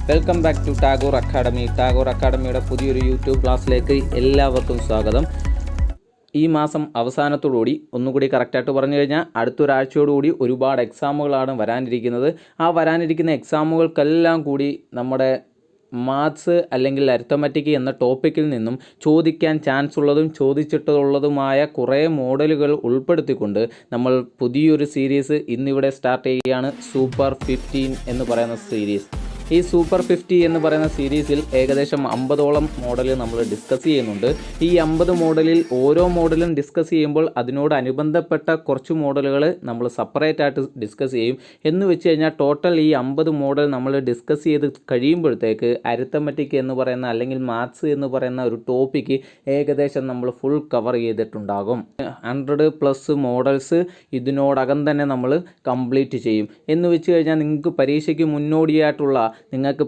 Welcome back to Tagore academy. Tagore അക്കാഡമിയുടെ പുതിയൊരു YouTube ക്ലാസ്സിലേക്ക് എല്ലാവർക്കും സ്വാഗതം. ഈ മാസം അവസാനത്തോടുകൂടി ഒന്നുകൂടി കറക്റ്റായിട്ട് പറഞ്ഞു കഴിഞ്ഞാൽ അടുത്തൊരാഴ്ചയോടുകൂടി ഒരുപാട് എക്സാമുകളാണ് വരാനിരിക്കുന്നത്. ആ വരാനിരിക്കുന്ന എക്സാമുകൾക്കെല്ലാം കൂടി നമ്മുടെ മാത്സ് അല്ലെങ്കിൽ അരിത്തമാറ്റിക് എന്ന ടോപ്പിക്കിൽ നിന്നും ചോദിക്കാൻ ചാൻസ് ഉള്ളതും ചോദിച്ചിട്ടുള്ളതുമായ കുറേ മോഡലുകൾ ഉൾപ്പെടുത്തിക്കൊണ്ട് നമ്മൾ പുതിയൊരു സീരീസ് ഇന്നിവിടെ സ്റ്റാർട്ട് ചെയ്യുകയാണ്. സൂപ്പർ 15 എന്ന് പറയുന്ന സീരീസ്. ഈ സൂപ്പർ 50 എന്ന് പറയുന്ന സീരീസിൽ ഏകദേശം 50ഓളം മോഡൽ നമ്മൾ ഡിസ്കസ് ചെയ്യുന്നുണ്ട്. ഈ 50 മോഡലിൽ ഓരോ മോഡലും ഡിസ്കസ് ചെയ്യുമ്പോൾ അതിനോടനുബന്ധപ്പെട്ട കുറച്ച് മോഡലുകൾ നമ്മൾ സെപ്പറേറ്റ് ആയിട്ട് ഡിസ്കസ് ചെയ്യും. എന്ന് വെച്ച് കഴിഞ്ഞാൽ ടോട്ടൽ ഈ 50 മോഡൽ നമ്മൾ ഡിസ്കസ് ചെയ്ത് കഴിയുമ്പോഴത്തേക്ക് അരിത്തമാറ്റിക് എന്ന് പറയുന്ന അല്ലെങ്കിൽ മാത്സ് എന്ന് പറയുന്ന ഒരു ടോപ്പിക്ക് ഏകദേശം നമ്മൾ ഫുൾ കവർ ചെയ്തിട്ടുണ്ടാകും. 100+ മോഡൽസ് ഇതിനോടകം തന്നെ നമ്മൾ കംപ്ലീറ്റ് ചെയ്യും. എന്ന് വെച്ച് കഴിഞ്ഞാൽ നിങ്ങൾക്ക്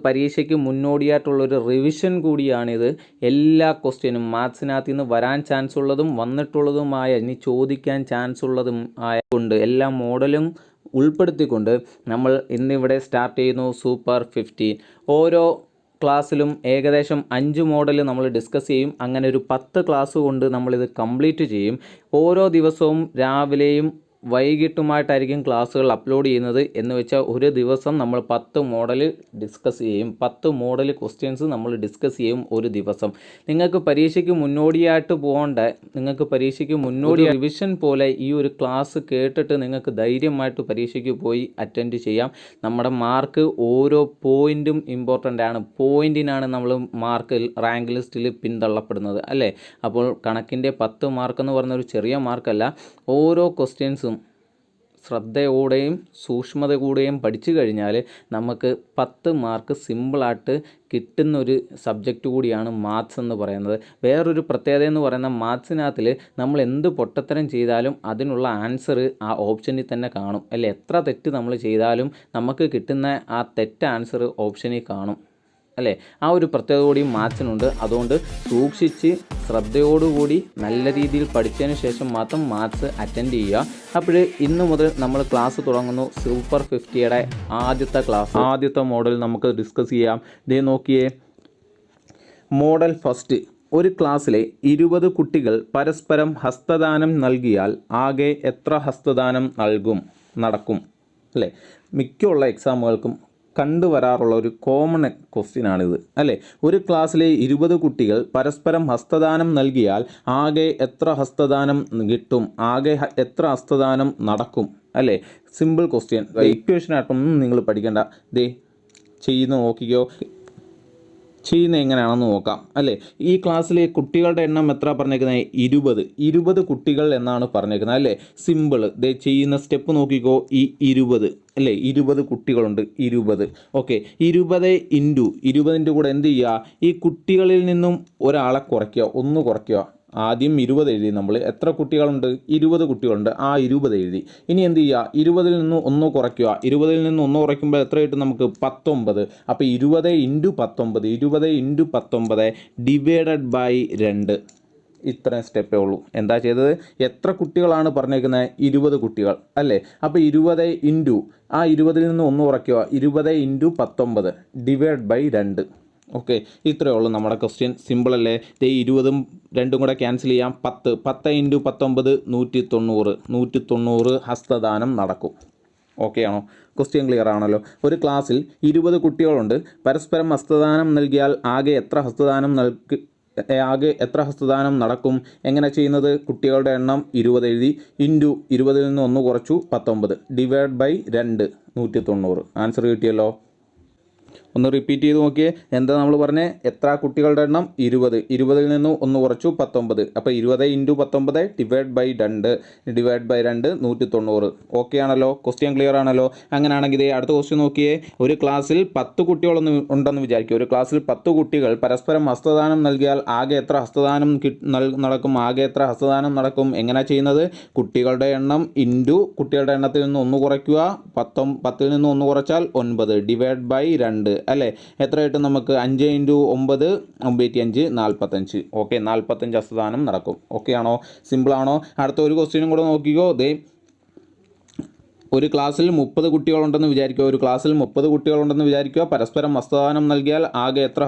പരീക്ഷയ്ക്ക് മുന്നോടിയായിട്ടുള്ളൊരു റിവിഷൻ കൂടിയാണിത്. എല്ലാ ക്വസ്റ്റ്യനും മാത്സിനകത്ത് നിന്ന് വരാൻ ചാൻസ് ഉള്ളതും വന്നിട്ടുള്ളതുമായ ഇനി ചോദിക്കാൻ ചാൻസ് ഉള്ളതും ആയതുകൊണ്ട് എല്ലാ മോഡലും ഉൾപ്പെടുത്തിക്കൊണ്ട് നമ്മൾ ഇന്നിവിടെ സ്റ്റാർട്ട് ചെയ്യുന്നു സൂപ്പർ 15. ഓരോ ക്ലാസ്സിലും ഏകദേശം 5 മോഡൽ നമ്മൾ ഡിസ്കസ് ചെയ്യും. അങ്ങനെ ഒരു 10 ക്ലാസ് കൊണ്ട് നമ്മളിത് കംപ്ലീറ്റ് ചെയ്യും. ഓരോ ദിവസവും രാവിലെയും വൈകിട്ടുമായിട്ടായിരിക്കും ക്ലാസ്സുകൾ അപ്ലോഡ് ചെയ്യുന്നത്. എന്ന് വെച്ചാൽ ഒരു ദിവസം നമ്മൾ 10 മോഡൽ ഡിസ്കസ് ചെയ്യും. 10 മോഡൽ ക്വസ്റ്റ്യൻസ് നമ്മൾ ഡിസ്കസ് ചെയ്യും ഒരു ദിവസം. നിങ്ങൾക്ക് പരീക്ഷയ്ക്ക് മുന്നോടിയായിട്ട് നിങ്ങൾക്ക് പരീക്ഷയ്ക്ക് മുന്നോടി റിവിഷൻ പോലെ ഈ ഒരു ക്ലാസ് കേട്ടിട്ട് നിങ്ങൾക്ക് ധൈര്യമായിട്ട് പരീക്ഷയ്ക്ക് പോയി അറ്റൻഡ് ചെയ്യാം. നമ്മുടെ മാർക്ക് ഓരോ പോയിൻറ്റും ഇമ്പോർട്ടൻ്റ് ആണ്. പോയിൻറ്റിനാണ് നമ്മൾ മാർക്ക് റാങ്ക് ലിസ്റ്റിൽ പിന്തള്ളപ്പെടുന്നത് അല്ലേ. അപ്പോൾ കണക്കിൻ്റെ 10 മാർക്ക് എന്ന് പറഞ്ഞൊരു ചെറിയ മാർക്കല്ല. ഓരോ ക്വസ്റ്റ്യൻസും ശ്രദ്ധയോടെയും സൂക്ഷ്മത കൂടെയും പഠിച്ചു കഴിഞ്ഞാൽ നമുക്ക് 10 മാർക്ക് സിമ്പിളായിട്ട് കിട്ടുന്നൊരു സബ്ജക്റ്റ് കൂടിയാണ് മാത്സ് എന്ന് പറയുന്നത്. വേറൊരു പ്രത്യേകത എന്ന് പറയുന്ന മാത്സിനകത്തിൽ നമ്മൾ എന്ത് പൊട്ടത്തരം ചെയ്താലും അതിനുള്ള ആൻസർ ആ ഓപ്ഷനിൽ തന്നെ കാണും അല്ലേ. എത്ര തെറ്റ് നമ്മൾ ചെയ്താലും നമുക്ക് കിട്ടുന്ന ആ തെറ്റ് ആൻസർ ഓപ്ഷനിൽ കാണും അല്ലേ. ആ ഒരു പ്രത്യേകത കൂടി മാത്സിനുണ്ട്. അതുകൊണ്ട് സൂക്ഷിച്ച് ശ്രദ്ധയോടുകൂടി നല്ല രീതിയിൽ പഠിച്ചതിന് ശേഷം മാത്രം മാത്സ് അറ്റൻഡ് ചെയ്യുക. അപ്പോൾ ഇന്ന് മുതൽ നമ്മൾ ക്ലാസ് തുടങ്ങുന്നു. സൂപ്പർ 50യുടെ ആദ്യത്തെ മോഡൽ നമുക്ക് ഡിസ്കസ് ചെയ്യാം. ദേ നോക്കിയേ, മോഡൽ ഫസ്റ്റ്. ഒരു ക്ലാസ്സിലെ 20 കുട്ടികൾ പരസ്പരം ഹസ്തദാനം നൽകിയാൽ ആകെ എത്ര ഹസ്തദാനം നടക്കും അല്ലേ. മിക്കുള്ള എക്സാമുകൾക്കും കണ്ടുവരാറുള്ള ഒരു കോമൺ ക്വസ്റ്റ്യനാണിത് അല്ലേ. ഒരു ക്ലാസ്സിലെ 20 കുട്ടികൾ പരസ്പരം ഹസ്തദാനം നൽകിയാൽ ആകെ എത്ര ഹസ്തദാനം കിട്ടും, ആകെ എത്ര ഹസ്തദാനം നടക്കും അല്ലേ. Simple question. ഇക്വേഷനായിട്ടൊന്നും നിങ്ങൾ പഠിക്കേണ്ട. ദേ ചെയ്യുന്ന നോക്കിക്കോ, ചെയ്യുന്നത് എങ്ങനെയാണെന്ന് നോക്കാം അല്ലേ. ഈ ക്ലാസ്സിലെ കുട്ടികളുടെ എണ്ണം എത്ര പറഞ്ഞേക്കുന്നത്? 20 കുട്ടികൾ എന്നാണ് പറഞ്ഞേക്കുന്നത് അല്ലേ. സിമ്പിൾ. ദേ ചെയ്യുന്ന സ്റ്റെപ്പ് നോക്കിക്കോ. ഈ 20 അല്ലേ, 20 കുട്ടികളുണ്ട്. 20 ഓക്കെ. 20 കൂടെ എന്ത് ചെയ്യുക, ഈ കുട്ടികളിൽ നിന്നും ഒരാളെ കുറയ്ക്കുക, ഒന്ന് കുറയ്ക്കുക. ആദ്യം 20 എഴുതി. നമ്മൾ എത്ര കുട്ടികളുണ്ട്? 20 കുട്ടികളുണ്ട്. ആ 20 എഴുതി. ഇനി എന്ത് ചെയ്യുക, 20 നിന്ന് 1 കുറയ്ക്കുക. 20 നിന്ന് 1 കുറയ്ക്കുമ്പോൾ എത്ര കിട്ടും നമുക്ക്? 19. അപ്പോൾ 20 × 19, 20 × 19 ഡിവൈഡഡ് ബൈ 2. ഇത്രയും സ്റ്റെപ്പേ ഉള്ളൂ. എന്താ ചെയ്തത്? എത്ര കുട്ടികളാണ് പറഞ്ഞേക്കുന്നത്? 20 കുട്ടികൾ അല്ലേ. അപ്പോൾ 20 ഇൻറ്റു ആ 20 നിന്ന് 1 കുറയ്ക്കുക. 20 × 19 ഡിവൈഡ് ബൈ 2. ഓക്കെ, ഇത്രയേ ഉള്ളൂ നമ്മുടെ ക്വസ്റ്റ്യൻ. സിമ്പിൾ അല്ലേ. 20ഉം 2ഉം കൂടെ ക്യാൻസൽ ചെയ്യാം. 10 × 19 190 ഹസ്തദാനം നടക്കും. ഓക്കെ ആണോ? ക്വസ്റ്റ്യൻ ക്ലിയർ ആണല്ലോ. ഒരു ക്ലാസ്സിൽ 20 കുട്ടികളുണ്ട്. പരസ്പരം ഹസ്തദാനം നൽകിയാൽ ആകെ എത്ര ഹസ്തദാനം നടക്കും? എങ്ങനെ ചെയ്യുന്നത്? കുട്ടികളുടെ എണ്ണം 20 എഴുതി. ഇൻറ്റു 20 നിന്ന് 1 കുറച്ചു 19 ഡിവൈഡ് ബൈ 2 190. ആൻസർ കിട്ടിയല്ലോ. ഒന്ന് റിപ്പീറ്റ് ചെയ്ത് നോക്കിയേ. എന്താ നമ്മൾ പറഞ്ഞേ? എത്ര കുട്ടികളുടെ എണ്ണം? 20. 20 നിന്ന് 1 കുറച്ചു 19. അപ്പോൾ 20 × 19 ഡിവൈഡ് ബൈ 2 190. ഓക്കെ ആണല്ലോ. ക്വസ്റ്റ്യൻ ക്ലിയർ ആണല്ലോ. അങ്ങനെയാണെങ്കിൽ അടുത്ത ക്വസ്റ്റ്യൻ നോക്കിയേ. ഒരു ക്ലാസ്സിൽ 10 കുട്ടികളൊന്നും ഉണ്ടെന്ന് വിചാരിക്കും. ഒരു ക്ലാസ്സിൽ 10 കുട്ടികൾ പരസ്പരം ഹസ്തദാനം നൽകിയാൽ ആകെ എത്ര ഹസ്തദാനം നടക്കും? ആകെ എത്ര ഹസ്തദാനം നടക്കും? എങ്ങനെ ചെയ്യുന്നത്? കുട്ടികളുടെ എണ്ണം ഇൻറ്റു കുട്ടികളുടെ എണ്ണത്തിൽ നിന്ന് 1 കുറയ്ക്കുക. 10 നിന്ന് 1 കുറച്ചാൽ 9 ഡിവൈഡ് ബൈ 2 അല്ലേ. എത്ര കിട്ടും നമുക്ക്? 5 × 9 95 45. ഓക്കെ, 45 ഹസ്തദാനം നടക്കും. ഓക്കെ ആണോ? സിമ്പിൾ ആണോ? അടുത്ത ഒരു ക്വസ്റ്റ്യനും കൂടെ നോക്കിക്കോ. ദേ ഒരു ക്ലാസ്സിൽ 30 കുട്ടികളുണ്ടെന്ന് വിചാരിക്കുക. ഒരു ക്ലാസ്സിൽ 30 കുട്ടികളുണ്ടെന്ന് വിചാരിക്കുക. പരസ്പരം ഹസ്തദാനം നൽകിയാൽ ആകെ എത്ര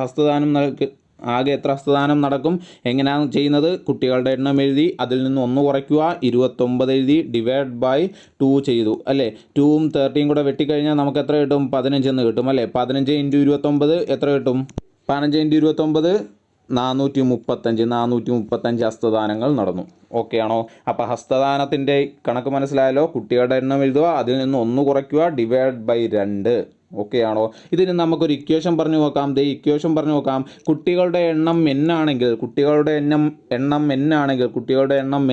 ഹസ്തദാനം നടക്കും? എങ്ങനെയാണ് ചെയ്യുന്നത്? കുട്ടികളുടെ എണ്ണം എഴുതി, അതിൽ നിന്ന് 1 കുറയ്ക്കുക, 29 എഴുതി, ഡിവൈഡ് ബൈ 2 ചെയ്തു അല്ലേ. 2ഉം 30യും കൂടെ വെട്ടിക്കഴിഞ്ഞാൽ നമുക്ക് എത്ര കിട്ടും? 15 എന്ന് കിട്ടും അല്ലേ. 15 × 29 എത്ര കിട്ടും? 15 × 29 435 ഹസ്തദാനങ്ങൾ നടന്നു. ഓക്കെ ആണോ? അപ്പോൾ ഹസ്തദാനത്തിൻ്റെ കണക്ക് മനസ്സിലായല്ലോ. കുട്ടികളുടെ എണ്ണം എഴുതുക, അതിൽ നിന്ന് 1 കുറയ്ക്കുക, ഡിവൈഡ് ബൈ 2. ഓക്കെ ആണോ? ഇതിന് നമുക്കൊരു ഇക്വേഷൻ പറഞ്ഞു നോക്കാം. ഇക്വേഷൻ പറഞ്ഞു നോക്കാം. കുട്ടികളുടെ എണ്ണം n ആണെങ്കിൽ, കുട്ടികളുടെ എണ്ണം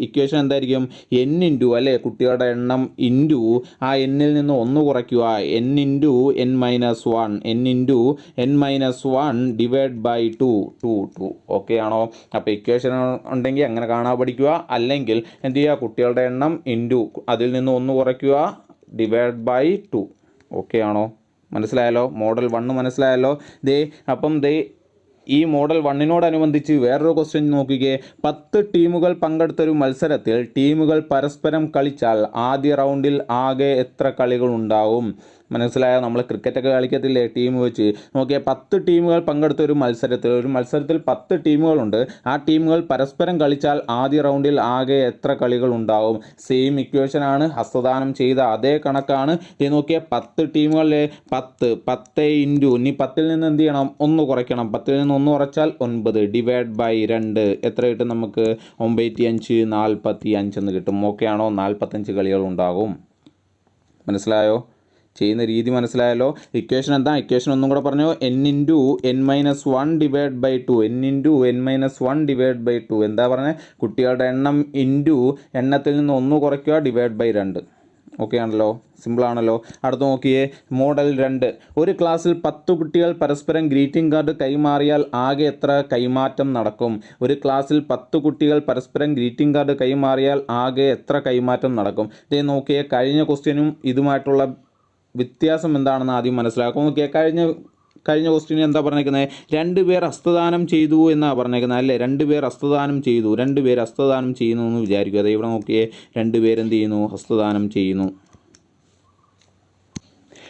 ഇക്വേഷൻ എന്തായിരിക്കും? n ഇൻറ്റു അല്ലേ, കുട്ടികളുടെ എണ്ണം ഇൻറ്റു ആ എന്നിൽ നിന്ന് 1 കുറയ്ക്കുക, n into n minus 1 divide by 2. Okay ആണോ? അപ്പോൾ ഇക്വേഷൻ ഉണ്ടെങ്കിൽ അങ്ങനെ കാണാൻ പഠിക്കുക. അല്ലെങ്കിൽ എന്ത് ചെയ്യുക? കുട്ടികളുടെ എണ്ണം ഇൻറ്റു അതിൽ നിന്ന് 1 കുറയ്ക്കുക, ഡിവൈഡ് ബൈ 2. ഓക്കെ ആണോ? മനസ്സിലായല്ലോ? മോഡൽ 1 മനസ്സിലായല്ലോ. അപ്പം ഈ മോഡൽ 1നോടനുബന്ധിച്ച് വേറൊരു ക്വസ്റ്റ്യൻ നോക്കിക്കേ. 10 ടീമുകൾ പങ്കെടുത്തൊരു മത്സരത്തിൽ ടീമുകൾ പരസ്പരം കളിച്ചാൽ ആദ്യ റൗണ്ടിൽ ആകെ എത്ര കളികൾ ഉണ്ടാവും? മനസ്സിലായോ? നമ്മൾ ക്രിക്കറ്റൊക്കെ കളിക്കത്തില്ലേ ടീം വെച്ച്? നോക്കിയാൽ 10 ടീമുകൾ പങ്കെടുത്ത ഒരു മത്സരത്തിൽ 10 ടീമുകളുണ്ട്. ആ ടീമുകൾ പരസ്പരം കളിച്ചാൽ ആദ്യ റൗണ്ടിൽ ആകെ എത്ര കളികൾ ഉണ്ടാവും? സെയിം ഇക്വേഷനാണ്, ഹസ്തദാനം ചെയ്ത അതേ കണക്കാണ്. ഇത് നോക്കിയാൽ 10 ടീമുകളിലെ 10 ഇൻറ്റു ഇനി 10ൽ നിന്ന് എന്ത് ചെയ്യണം? 1 കുറയ്ക്കണം. 10ൽ നിന്ന് 1 കുറച്ചാൽ 9 ഡിവൈഡ് ബൈ 2 എത്ര കിട്ടും നമുക്ക്? 95 45 എന്ന് കിട്ടും. ഓക്കെ ആണോ? 45 കളികൾ ഉണ്ടാകും. മനസ്സിലായോ? ചെയ്യുന്ന രീതി മനസ്സിലായല്ലോ. ഇക്വേഷൻ എന്താ? ഇക്വേഷൻ ഒന്നും കൂടെ പറഞ്ഞു. n into n minus 1 divide by 2. എന്താ പറഞ്ഞത്? കുട്ടികളുടെ എണ്ണം ഇൻറ്റു എണ്ണത്തിൽ നിന്ന് 1 കുറയ്ക്കുക, ഡിവൈഡ് ബൈ 2. ഓക്കെ ആണല്ലോ? സിമ്പിളാണല്ലോ. അടുത്ത് നോക്കിയേ മോഡൽ 2. ഒരു ക്ലാസ്സിൽ 10 കുട്ടികൾ പരസ്പരം ഗ്രീറ്റിംഗ് കാർഡ് കൈമാറിയാൽ ആകെ എത്ര കൈമാറ്റം നടക്കും? ഒരു ക്ലാസ്സിൽ 10 കുട്ടികൾ പരസ്പരം ഗ്രീറ്റിംഗ് കാർഡ് കൈമാറിയാൽ ആകെ എത്ര കൈമാറ്റം നടക്കും? ഇത് നോക്കിയേ, കഴിഞ്ഞ ക്വസ്റ്റ്യനും ഇതുമായിട്ടുള്ള വ്യത്യാസം എന്താണെന്ന് ആദ്യം മനസ്സിലാക്കും. നോക്കിയാൽ കഴിഞ്ഞ ക്വസ്റ്റ്യൻ എന്താ പറഞ്ഞേക്കുന്നത്? 2 പേർ ഹസ്തദാനം ചെയ്തു എന്നാണ് പറഞ്ഞേക്കുന്നത് അല്ലേ. 2 പേർ ഹസ്തദാനം ചെയ്യുന്നു എന്ന് വിചാരിക്കുക. അതെ, ഇവിടെ നോക്കിയേ, 2 പേരെന്ത് ചെയ്യുന്നു? ഹസ്തദാനം ചെയ്യുന്നു.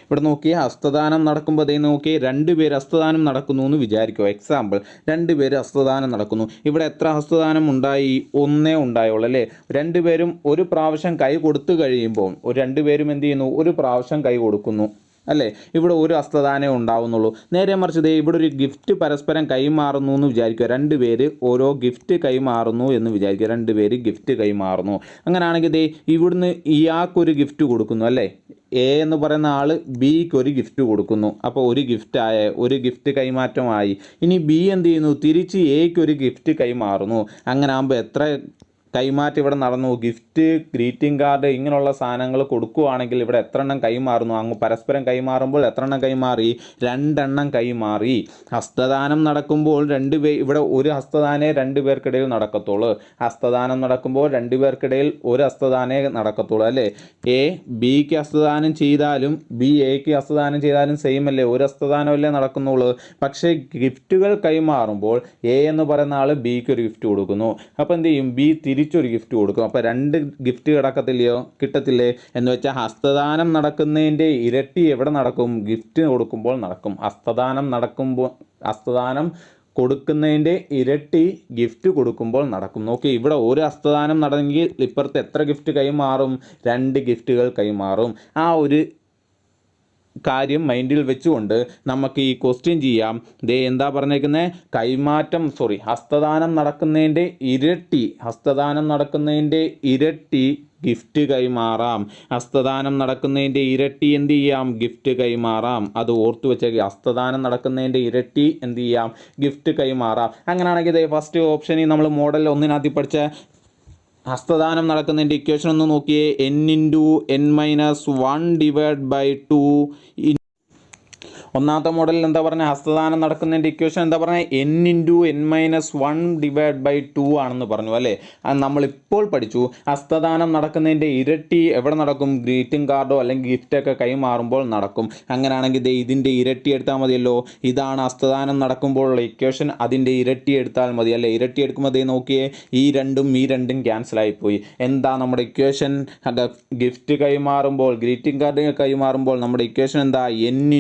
ഇവിടെ നോക്കിയേ, ഹസ്തദാനം നടക്കുമ്പോൾ നോക്കിയേ, 2 പേര് ഹസ്തദാനം നടക്കുന്നു എന്ന് വിചാരിക്കുക. എക്സാമ്പിൾ, 2 പേര് ഹസ്തദാനം നടക്കുന്നു. ഇവിടെ എത്ര ഹസ്തദാനം ഉണ്ടായി? 1 ഉണ്ടായുള്ളൂ അല്ലേ. 2 പേരും ഒരു പ്രാവശ്യം കൈ കൊടുത്തു കഴിയുമ്പോൾ 2 പേരും എന്ത് ചെയ്യുന്നു? ഒരു പ്രാവശ്യം കൈ കൊടുക്കുന്നു അല്ലേ. ഇവിടെ ഒരു ഹസ്തദാനമേ ഉണ്ടാവുന്നുള്ളൂ. നേരെ മറിച്ച് ഇവിടെ ഒരു ഗിഫ്റ്റ് പരസ്പരം കൈമാറുന്നു എന്ന് വിചാരിക്കുക. 2 പേര് ഓരോ ഗിഫ്റ്റ് കൈമാറുന്നു എന്ന് വിചാരിക്കുക. 2 പേര് ഗിഫ്റ്റ് കൈമാറുന്നു. അങ്ങനെയാണെങ്കിൽ ഇവിടുന്ന് ഇയാൾക്കൊരു ഗിഫ്റ്റ് കൊടുക്കുന്നു അല്ലേ. എ എന്ന് പറയുന്ന ആൾ ബിക്ക് ഒരു ഗിഫ്റ്റ് കൊടുക്കുന്നു. അപ്പോൾ ഒരു ഗിഫ്റ്റ് കൈമാറ്റമായി. ഇനി ബി എന്ത് ചെയ്യുന്നു? തിരിച്ച് എക്ക് ഒരു ഗിഫ്റ്റ് കൈമാറുന്നു. അങ്ങനെ ആകുമ്പോൾ എത്ര കൈമാറ്റം ഇവിടെ നടന്നു? ഗിഫ്റ്റ്, ഗ്രീറ്റിംഗ് കാർഡ് ഇങ്ങനെയുള്ള സാധനങ്ങൾ കൊടുക്കുകയാണെങ്കിൽ ഇവിടെ എത്ര എണ്ണം കൈമാറുന്നു? അങ്ങ് പരസ്പരം കൈമാറുമ്പോൾ എത്ര എണ്ണം കൈമാറി? 2 എണ്ണം കൈമാറി. ഹസ്തദാനം നടക്കുമ്പോൾ ഇവിടെ ഒരു ഹസ്തദാനേ 2 പേർക്കിടയിൽ നടക്കത്തുള്ളൂ. ഹസ്തദാനം നടക്കുമ്പോൾ 2 പേർക്കിടയിൽ ഒരു ഹസ്തദാനേ നടക്കത്തുള്ളൂ അല്ലേ. എ ബിക്ക് ഹസ്തദാനം ചെയ്താലും ബി എക്ക് ഹസ്തദാനം ചെയ്താലും സെയിം അല്ലേ, ഒരു ഹസ്തദാനമല്ലേ നടക്കുന്നുള്ളൂ. പക്ഷേ ഗിഫ്റ്റുകൾ കൈമാറുമ്പോൾ എ എന്ന് പറയുന്ന ആൾ ബിക്ക് ഒരു ഗിഫ്റ്റ് കൊടുക്കുന്നു. അപ്പോൾ എന്ത് ചെയ്യും? ബി തിരിച്ചൊരു ഗിഫ്റ്റ് കൊടുക്കും. അപ്പോൾ 2 ഗിഫ്റ്റ് കിട്ടത്തില്ലേ? എന്ന് വെച്ചാൽ ഹസ്തദാനം നടക്കുന്നതിൻ്റെ ഇരട്ടി എവിടെ നടക്കും? ഗിഫ്റ്റ് കൊടുക്കുമ്പോൾ നടക്കും. ഹസ്തദാനം കൊടുക്കുന്നതിൻ്റെ ഇരട്ടി ഗിഫ്റ്റ് കൊടുക്കുമ്പോൾ നടക്കും. നോക്കി, ഇവിടെ ഒരു ഹസ്തദാനം നടന്നെങ്കിൽ ഇപ്പുറത്ത് എത്ര ഗിഫ്റ്റ് കൈമാറും? 2 ഗിഫ്റ്റുകൾ കൈമാറും. ആ ഒരു കാര്യം മൈൻഡിൽ വെച്ചുകൊണ്ട് നമുക്ക് ഈ ക്വസ്റ്റ്യൻ ചെയ്യാം. എന്താ പറഞ്ഞേക്കുന്നത്? ഹസ്തദാനം നടക്കുന്നതിൻ്റെ ഇരട്ടി ഗിഫ്റ്റ് കൈമാറാം. ഹസ്തദാനം നടക്കുന്നതിൻ്റെ ഇരട്ടി എന്ത് ചെയ്യാം? ഗിഫ്റ്റ് കൈമാറാം. അത് ഓർത്തു വെച്ചേക്ക്. ഹസ്തദാനം നടക്കുന്നതിൻ്റെ ഇരട്ടി എന്ത് ചെയ്യാം? ഗിഫ്റ്റ് കൈമാറാം. അങ്ങനെയാണെങ്കിൽ ഫസ്റ്റ് ഓപ്ഷനിൽ നമ്മൾ മോഡൽ 1 പഠിച്ച ഹസ്തദാനം നടക്കുന്നതിൻ്റെ ഇക്വേഷൻ ഒന്ന് നോക്കിയേ. n into n minus 1 divide by 2 ഒന്നാമത്തെ മോഡലിൽ എന്താ പറഞ്ഞാൽ ഹസ്തദാനം നടക്കുന്നതിൻ്റെ ഇക്വേഷൻ എന്താ പറഞ്ഞാൽ n × n-1/2 ആണെന്ന് പറഞ്ഞു അല്ലേ. അത് നമ്മളിപ്പോൾ പഠിച്ചു. ഹസ്തദാനം നടക്കുന്നതിൻ്റെ ഇരട്ടി എവിടെ നടക്കും? ഗ്രീറ്റിംഗ് കാർഡോ അല്ലെങ്കിൽ ഗിഫ്റ്റൊക്കെ കൈമാറുമ്പോൾ നടക്കും. അങ്ങനെയാണെങ്കിൽ ഇതിൻ്റെ ഇരട്ടി എടുത്താൽ മതിയല്ലോ. ഇതാണ് ഹസ്തദാനം നടക്കുമ്പോഴുള്ള ഇക്വേഷൻ. അതിൻ്റെ ഇരട്ടി എടുത്താൽ മതി അല്ലേ. ഇരട്ടി എടുക്കുമ്പോൾ നോക്കിയേ, ഈ രണ്ടും ക്യാൻസലായിപ്പോയി. എന്താ നമ്മുടെ ഇക്വേഷൻ? ഗിഫ്റ്റ് കൈമാറുമ്പോൾ, ഗ്രീറ്റിംഗ് കാർഡ് കൈമാറുമ്പോൾ നമ്മുടെ ഇക്വേഷൻ എന്താ? n ×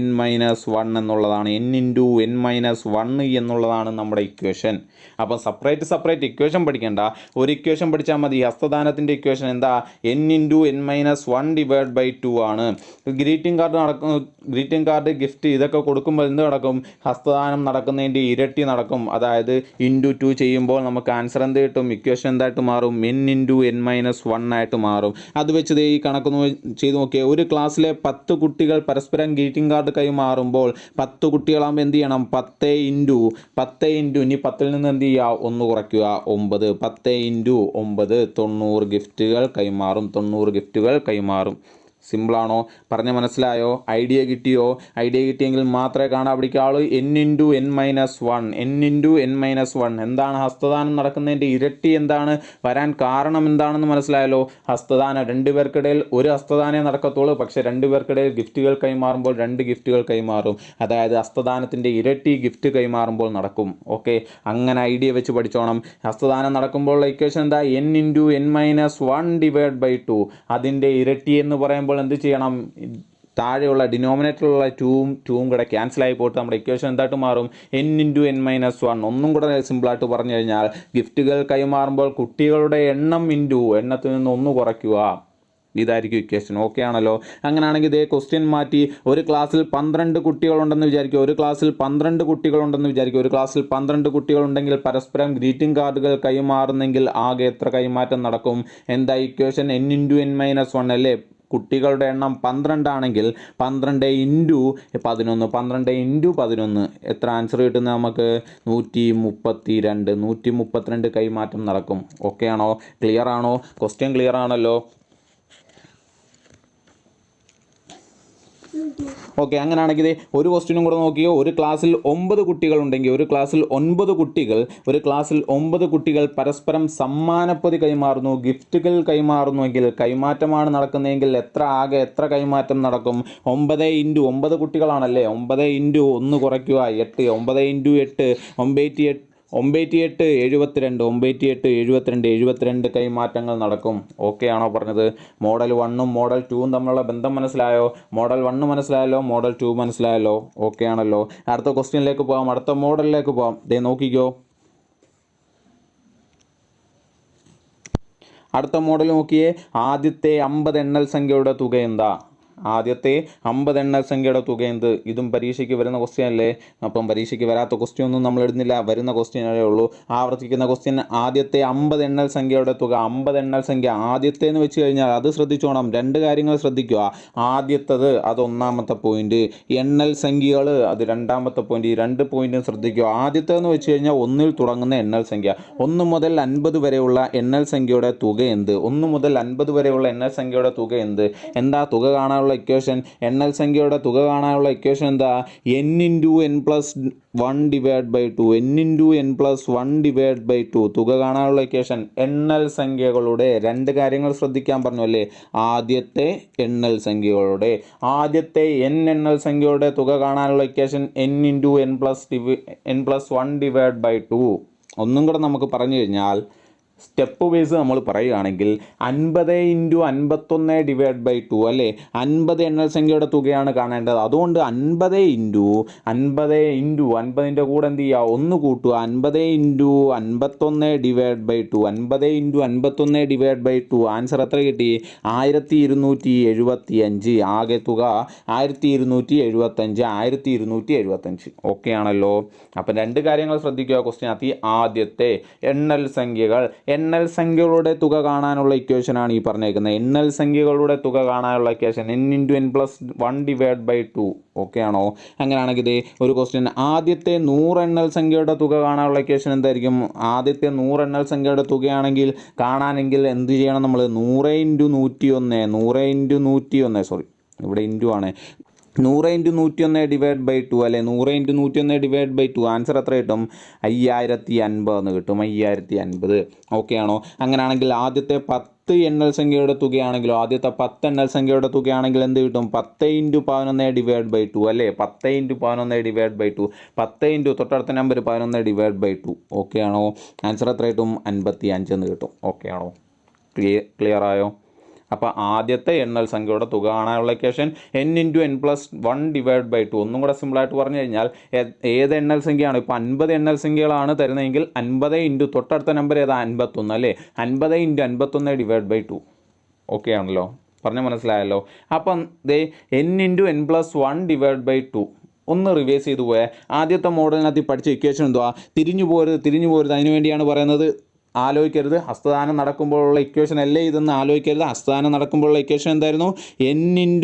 n-1 എന്നുള്ളതാണ്. n × n-1 എന്നുള്ളതാണ് നമ്മുടെ ഇക്വേഷൻ. അപ്പോൾ സെപ്പറേറ്റ് ഇക്വേഷൻ പഠിക്കേണ്ട, ഒരു ഇക്വേഷൻ പഠിച്ചാൽ മതി. ഹസ്തദാനത്തിൻ്റെ ഇക്വേഷൻ എന്താ? n × n-1/2 ആണ്. ഗ്രീറ്റിംഗ് കാർഡ് ഗിഫ്റ്റ് ഇതൊക്കെ കൊടുക്കുമ്പോൾ എന്ത് നടക്കും? ഹസ്തദാനം നടക്കുന്നതിൻ്റെ ഇരട്ടി നടക്കും. അതായത് × 2 ചെയ്യുമ്പോൾ നമുക്ക് ആൻസർ എന്ത് കിട്ടും? ഇക്വേഷൻ എന്തായിട്ട് മാറും? n × n-1 ആയിട്ട് മാറും. അത് വെച്ച് ഈ കണക്ക് ചെയ്ത് നോക്കിയാൽ ഒരു ക്ലാസ്സിലെ 10 കുട്ടികൾ പരസ്പരം ഗ്രീറ്റിംഗ് കാർഡ് കൈമാറുമ്പോൾ 10 കുട്ടികളാകുമ്പോൾ എന്ത് ചെയ്യണം? 10 × ഇനി 10ൽ നിന്ന് എന്ത് ചെയ്യുക? 1 കുറയ്ക്കുക, 9. 10 × 9 90 ഗിഫ്റ്റുകൾ കൈമാറും. സിമ്പിളാണോ? പറഞ്ഞ മനസ്സിലായോ? ഐഡിയ കിട്ടിയോ? ഐഡിയ കിട്ടിയെങ്കിൽ മാത്രമേ കാണാൻ പഠിക്കാവുള്ളൂ. n × n-1 എന്താണ്? ഹസ്തദാനം നടക്കുന്നതിൻ്റെ ഇരട്ടി എന്താണ്? വരാൻ കാരണം എന്താണെന്ന് മനസ്സിലായല്ലോ. ഹസ്തദാനം 2 പേർക്കിടയിൽ ഒരു ഹസ്തദാനേ നടക്കത്തുള്ളൂ. പക്ഷേ 2 പേർക്കിടയിൽ ഗിഫ്റ്റുകൾ കൈമാറുമ്പോൾ 2 ഗിഫ്റ്റുകൾ കൈമാറും. അതായത് ഹസ്തദാനത്തിൻ്റെ ഇരട്ടി ഗിഫ്റ്റ് കൈമാറുമ്പോൾ നടക്കും. ഓക്കെ, അങ്ങനെ ഐഡിയ വെച്ച് പഠിച്ചോണം. ഹസ്തദാനം നടക്കുമ്പോഴുള്ള ഇക്വേഷൻ എന്താ? n × n-1/2. അതിൻ്റെ ഇരട്ടി എന്ന് പറയുമ്പോൾ എന്ത് ചെയ്യണം? താഴെയുള്ള ഡിനോമിനേറ്ററിലുള്ള ടൂവും കൂടെ ക്യാൻസലായി പോയിട്ട് നമ്മുടെ ഇക്വേഷൻ എന്തായിട്ട് മാറും? n × n-1. ഒന്നും കൂടെ സിമ്പിളായിട്ട് പറഞ്ഞു കഴിഞ്ഞാൽ, ഗിഫ്റ്റുകൾ കൈമാറുമ്പോൾ കുട്ടികളുടെ എണ്ണത്തിൽ നിന്ന് 1 കുറയ്ക്കുക. ഇതായിരിക്കും ഇക്വേഷൻ. ഓക്കെ ആണല്ലോ. അങ്ങനെയാണെങ്കിൽ ഇതേ ക്വസ്റ്റ്യൻ മാറ്റി, ഒരു ക്ലാസ്സിൽ 12 കുട്ടികളുണ്ടെന്ന് വിചാരിക്കുക. ഒരു ക്ലാസ്സിൽ 12 കുട്ടികളുണ്ടെങ്കിൽ പരസ്പരം ഗ്രീറ്റിംഗ് കാർഡുകൾ കൈമാറുന്നെങ്കിൽ ആകെ എത്ര കൈമാറ്റം നടക്കും? എന്താ ഇക്വേഷൻ? n × n-1 അല്ലേ. കുട്ടികളുടെ എണ്ണം 12 ആണെങ്കിൽ 12 × 11 എത്ര ആൻസർ കിട്ടുന്നത് നമുക്ക്? 132 കൈമാറ്റം നടക്കും. ഓക്കെ ആണോ? ക്ലിയർ ആണോ? ക്വസ്റ്റ്യൻ ക്ലിയർ ആണല്ലോ. ഓക്കെ, അങ്ങനെയാണെങ്കിൽ ഒരു ക്വസ്റ്റ്യനും കൂടെ നോക്കിയോ. ഒരു ക്ലാസ്സിൽ 9 കുട്ടികളുണ്ടെങ്കിൽ ഒരു ക്ലാസ്സിൽ 9 കുട്ടികൾ പരസ്പരം സമ്മാനപ്പൊതി കൈമാറുന്നു, ഗിഫ്റ്റുകൾ കൈമാറുന്നുവെങ്കിൽ കൈമാറ്റമാണ് നടക്കുന്നതെങ്കിൽ എത്ര കൈമാറ്റം നടക്കും? 9 × 9 കുട്ടികളാണല്ലേ. 9 × 1 കുറയ്ക്കുക, 8. 9 × 8 98 72 കൈമാറ്റങ്ങൾ നടക്കും. ഓക്കെ ആണോ പറഞ്ഞത്? മോഡൽ 1ഉം മോഡൽ 2ഉം തമ്മിലുള്ള ബന്ധം മനസ്സിലായോ? മോഡൽ 1 മനസ്സിലായല്ലോ, മോഡൽ 2 മനസ്സിലായല്ലോ. ഓക്കെ ആണല്ലോ. അടുത്ത ക്വസ്റ്റ്യനിലേക്ക് പോകാം, അടുത്ത മോഡലിലേക്ക് പോകാം. നോക്കിക്കോ. അടുത്ത മോഡൽ നോക്കിയേ. ആദ്യത്തെ 50 എണ്ണൽ സംഖ്യയുടെ തുക എന്താ? ആദ്യത്തെ 50 എണ്ണൽ സംഖ്യയുടെ തുക എന്ത്? ഇതും പരീക്ഷയ്ക്ക് വരുന്ന ക്വസ്റ്റ്യൻ അല്ലേ. അപ്പം പരീക്ഷയ്ക്ക് വരാത്ത ക്വസ്റ്റ്യൻ ഒന്നും നമ്മൾ ഇടുന്നില്ല, വരുന്ന ക്വസ്റ്റ്യനേ ഉള്ളൂ. ആവർത്തിക്കുന്ന ക്വസ്റ്റ്യൻ. ആദ്യത്തെ 50 എണ്ണൽ സംഖ്യയുടെ തുക. 50 എണ്ണൽ സംഖ്യ ആദ്യത്തെ എന്ന് വെച്ച് കഴിഞ്ഞാൽ അത് ശ്രദ്ധിച്ചോണം. 2 കാര്യങ്ങൾ ശ്രദ്ധിക്കുക. ആദ്യത്തത് അത് ഒന്നാമത്തെ പോയിന്റ്, എണ്ണൽ സംഖ്യകൾ അത് രണ്ടാമത്തെ പോയിന്റ്. ഈ 2 പോയിന്റും ശ്രദ്ധിക്കുക. ആദ്യത്തേന്ന് വെച്ച് കഴിഞ്ഞാൽ 1ൽ തുടങ്ങുന്ന എണ്ണൽ സംഖ്യ. 1 മുതൽ 50 വരെയുള്ള എണ്ണൽ സംഖ്യയുടെ തുക എന്ത്? 1 മുതൽ 50 വരെയുള്ള എണ്ണൽ സംഖ്യയുടെ തുക എന്ത്? എന്താ തുക കാണാനുള്ള ഇക്വേഷൻ? എണ്ണൽ സംഖ്യയുടെ തുക കാണാനുള്ള ഇക്വേഷൻ എന്താ? n × n+1/2. n × n+1/2 തുക കാണാനുള്ള ഇക്വേഷൻ. എണ്ണൽ സംഖ്യകളുടെ 2 കാര്യങ്ങൾ ശ്രദ്ധിക്കാൻ പറഞ്ഞു അല്ലേ. ആദ്യത്തെ എണ്ണൽ സംഖ്യകളുടെ ആദ്യത്തെ n എണ്ണൽ സംഖ്യയുടെ തുക കാണാനുള്ള ഇക്വേഷൻ n × n+1/2. ഒന്നും കൂടെ നമുക്ക് പറഞ്ഞു കഴിഞ്ഞാൽ സ്റ്റെപ്പ് വൈസ് നമ്മൾ പറയുകയാണെങ്കിൽ 50 × 51/2 അല്ലേ. 50 എണ്ണൽ സംഖ്യയുടെ തുകയാണ് കാണേണ്ടത്. അതുകൊണ്ട് 50 × കൂടെ എന്ത് ചെയ്യുക? 1 കൂട്ടുക. 50 × 51/2. 50 × 51/2 ആൻസർ എത്ര കിട്ടി? 1275. ആകെ തുക 1275. ഓക്കെ ആണല്ലോ. അപ്പം 2 കാര്യങ്ങൾ ശ്രദ്ധിക്കുക ക്വസ്റ്റ്യനകത്ത്. ആദ്യത്തെ എണ്ണൽ സംഖ്യകളുടെ തുക കാണാനുള്ള ഇക്വേഷനാണ് ഈ പറഞ്ഞേക്കുന്നത്. എണ്ണൽ സംഖ്യകളുടെ തുക കാണാനുള്ള ഇക്വേഷൻ n × n+1/2. ഓക്കെ ആണോ? അങ്ങനെയാണെങ്കിൽ ഒരു ക്വസ്റ്റ്യൻ. ആദ്യത്തെ 100 എണ്ണൽ സംഖ്യയുടെ തുക കാണാനുള്ള ഇക്വേഷൻ എന്തായിരിക്കും? ആദ്യത്തെ 100 എണ്ണൽ സംഖ്യയുടെ തുകയാണെങ്കിൽ കാണാനെങ്കിൽ എന്ത് ചെയ്യണം നമ്മൾ? 100 × 101. 100 × 101 സോറി, ഇവിടെ ഇൻറ്റു ആണ്. 100 × 101 / 2 അല്ലേ, 100 × 101 / 2 ആൻസർ എത്ര കിട്ടും? 5050 എന്ന് കിട്ടും. 5050 ഓക്കെ ആണോ? അങ്ങനെയാണെങ്കിൽ ആദ്യത്തെ 10 എണ്ണൽ സംഖ്യയുടെ തുകയാണെങ്കിലോ, ആദ്യത്തെ 10 എണ്ണൽ സംഖ്യയുടെ തുകയാണെങ്കിൽ എന്ത് കിട്ടും? 10 × 11 / 2 അല്ലേ, 10 × 11 / 2, 10 × തൊട്ടടുത്ത നമ്പർ 11 / 2 ഓക്കെ ആണോ? ആൻസർ എത്ര കിട്ടും? 55 എന്ന് കിട്ടും. ഓക്കെ ആണോ? ക്ലിയർ ആയോ? അപ്പോൾ ആദ്യത്തെ എണ്ണൽ സംഖ്യയുടെ തുക കാണാനുള്ള ഇക്വേഷൻ n × n+1 / 2. ഒന്നും കൂടെ സിമ്പിളായിട്ട് പറഞ്ഞു കഴിഞ്ഞാൽ ഏത് എണ്ണൽ സംഖ്യയാണ്, ഇപ്പോൾ 50 എണ്ണൽ സംഖ്യകളാണ് തരുന്നതെങ്കിൽ 50 × തൊട്ടടുത്ത നമ്പർ ഏതാ? 51 അല്ലേ, 50 × 51 / 2 ഓക്കെ ആണല്ലോ? പറഞ്ഞാൽ മനസ്സിലായല്ലോ. അപ്പം ദേ n × n+1 / 2 ഒന്ന് റിവേഴ്സ് ചെയ്തു പോയാൽ ആദ്യത്തെ മോഡലിനകത്ത് പഠിച്ച ഇക്വേഷൻ എന്തുവാ? തിരിഞ്ഞു പോരുത്. അതിനു വേണ്ടിയാണ് പറയുന്നത്. ആലോചിക്കരുത്, ഹസ്തദാനം നടക്കുമ്പോഴുള്ള ഇക്വേഷൻ അല്ലേ ഇതെന്ന് ആലോചിക്കരുത്. ഹസ്തദാനം നടക്കുമ്പോഴുള്ള ഇക്വേഷൻ എന്തായിരുന്നു? n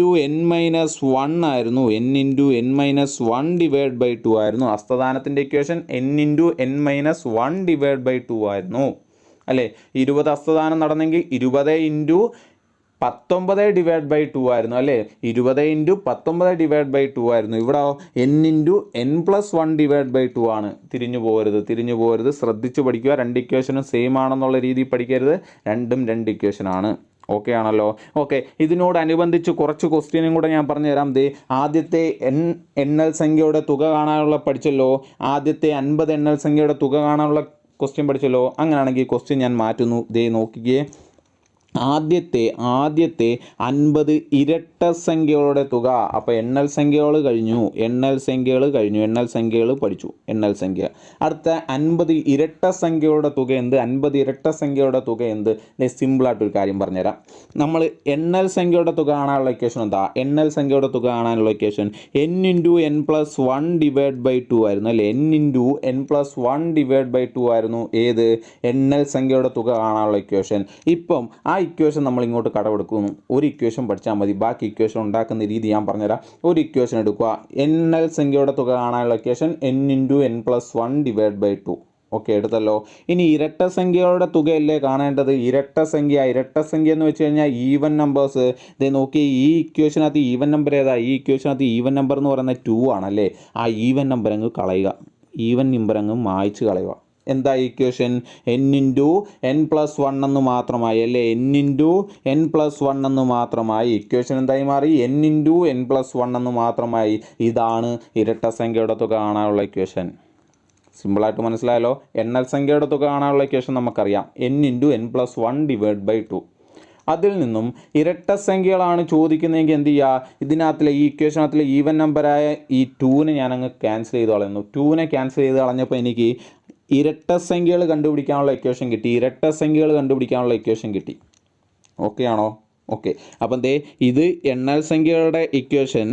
× n-1 ആയിരുന്നു. n × n-1 / 2 ആയിരുന്നു ഹസ്തദാനത്തിൻ്റെ ഇക്വേഷൻ. n × n-1 / 2 ആയിരുന്നു അല്ലേ. 20 ഹസ്തദാനം നടന്നെങ്കിൽ 20 × 19 / 2 ആയിരുന്നു അല്ലേ, 20 × 19 / 2 ആയിരുന്നു. ഇവിടെ n × n+1 / 2 ആണ്. തിരിഞ്ഞു പോകരുത്, ശ്രദ്ധിച്ച് പഠിക്കുക. രണ്ട് ഇക്വേഷനും സെയിം ആണെന്നുള്ള രീതിയിൽ പഠിക്കരുത്, രണ്ടും രണ്ട് ഇക്വേഷനാണ്. ഓക്കെ ആണല്ലോ? ഓക്കെ, ഇതിനോടനുബന്ധിച്ച് കുറച്ച് ക്വസ്റ്റ്യനും കൂടെ ഞാൻ പറഞ്ഞുതരാം. ആദ്യത്തെ എണ്ണൽ സംഖ്യയുടെ തുക കാണാനുള്ള പഠിച്ചല്ലോ, ആദ്യത്തെ 50 എണ്ണൽ സംഖ്യയുടെ തുക കാണാനുള്ള ക്വസ്റ്റ്യൻ പഠിച്ചല്ലോ. അങ്ങനെയാണെങ്കിൽ ക്വസ്റ്റ്യൻ ഞാൻ മാറ്റുന്നു. നോക്കിക്കേ, ആദ്യത്തെ 50 ഇരട്ട സംഖ്യകളുടെ തുക. അപ്പോൾ എണ്ണൽ സംഖ്യകൾ കഴിഞ്ഞു, എണ്ണൽ സംഖ്യകൾ പഠിച്ചു. അടുത്ത 50 ഇരട്ട സംഖ്യകളുടെ തുക എന്ത്? 50 ഇരട്ട സംഖ്യയുടെ തുക എന്ത്? സിമ്പിളായിട്ടൊരു കാര്യം പറഞ്ഞുതരാം. നമ്മൾ എണ്ണൽ സംഖ്യയുടെ തുക കാണാനുള്ള ഇക്വേഷൻ എന്താ? എണ്ണൽ സംഖ്യയുടെ തുക കാണാനുള്ള ഇക്വേഷൻ n × n+1 / 2 ആയിരുന്നു അല്ലേ, n × n+1 / 2 ആയിരുന്നു ഏത്? എണ്ണൽ സംഖ്യയുടെ തുക കാണാനുള്ള ഇക്വേഷൻ. ഇപ്പം ആ ഇക്വേഷൻ നമ്മൾ ഇങ്ങോട്ട് കടമെടുക്കുന്നു. ഒരു ഇക്വേഷൻ പഠിച്ചാൽ മതി, ബാക്കി ഇക്വേഷൻ ഉണ്ടാക്കുന്ന രീതി ഞാൻ പറഞ്ഞുതരാം. ഒരു ഇക്വേഷൻ എടുക്കുക, എണ്ണൽ സംഖ്യയുടെ തുക കാണാനുള്ള ഇക്വേഷൻ n × n+1 / 2 ഓക്കെ എടുത്തല്ലോ. ഇനി ഇരട്ട സംഖ്യകളുടെ തുകയല്ലേ കാണേണ്ടത്? ഇരട്ട സംഖ്യ എന്ന് വെച്ച് കഴിഞ്ഞാൽ ഈവൻ നമ്പേഴ്സ്. നോക്കി, ഈ ഇക്വേഷനകത്ത് ഈവൻ നമ്പർ ഏതാ? ഈ ഇക്വേഷനകത്ത് ഈവൻ നമ്പർ എന്ന് പറയുന്നത് 2 ആണല്ലേ. ആ ഈവൻ നമ്പർ അങ്ങ് കളയുക, ഈവൻ നമ്പർ അങ്ങ് മായ്ച്ച് കളയുക. എന്താ ഇക്വേഷൻ? n × n+1 എന്ന് മാത്രമായി അല്ലേ, n × n+1 എന്ന് മാത്രമായി. ഇക്വേഷൻ എന്തായി മാറി? n × n+1 എന്ന് മാത്രമായി. ഇതാണ് ഇരട്ട സംഖ്യയുടെ തുക കാണാനുള്ള ഇക്വേഷൻ. സിമ്പിളായിട്ട് മനസ്സിലായല്ലോ. എണ്ണൽ സംഖ്യയുടെ തുക കാണാനുള്ള ഇക്വേഷൻ നമുക്കറിയാം, n × n+1 / 2. അതിൽ നിന്നും ഇരട്ട സംഖ്യകളാണ് ചോദിക്കുന്നതെങ്കിൽ എന്ത് ചെയ്യുക? ഇതിനകത്തിലെ ഈ ഇക്വേഷനകത്തിലെ ഈവൻ നമ്പറായ ഈ 2നെ ഞാനങ്ങ് ക്യാൻസൽ ചെയ്ത് കളയുന്നു. 2നെ ക്യാൻസൽ ചെയ്ത് കളഞ്ഞപ്പോൾ എനിക്ക് ഇരട്ട സംഖ്യകൾ കണ്ടുപിടിക്കാനുള്ള ഇക്വേഷൻ കിട്ടി. ഓക്കെ ആണോ? ഓക്കെ, അപ്പം ഇത് എണ്ണൽ സംഖ്യയുടെ ഇക്വേഷൻ.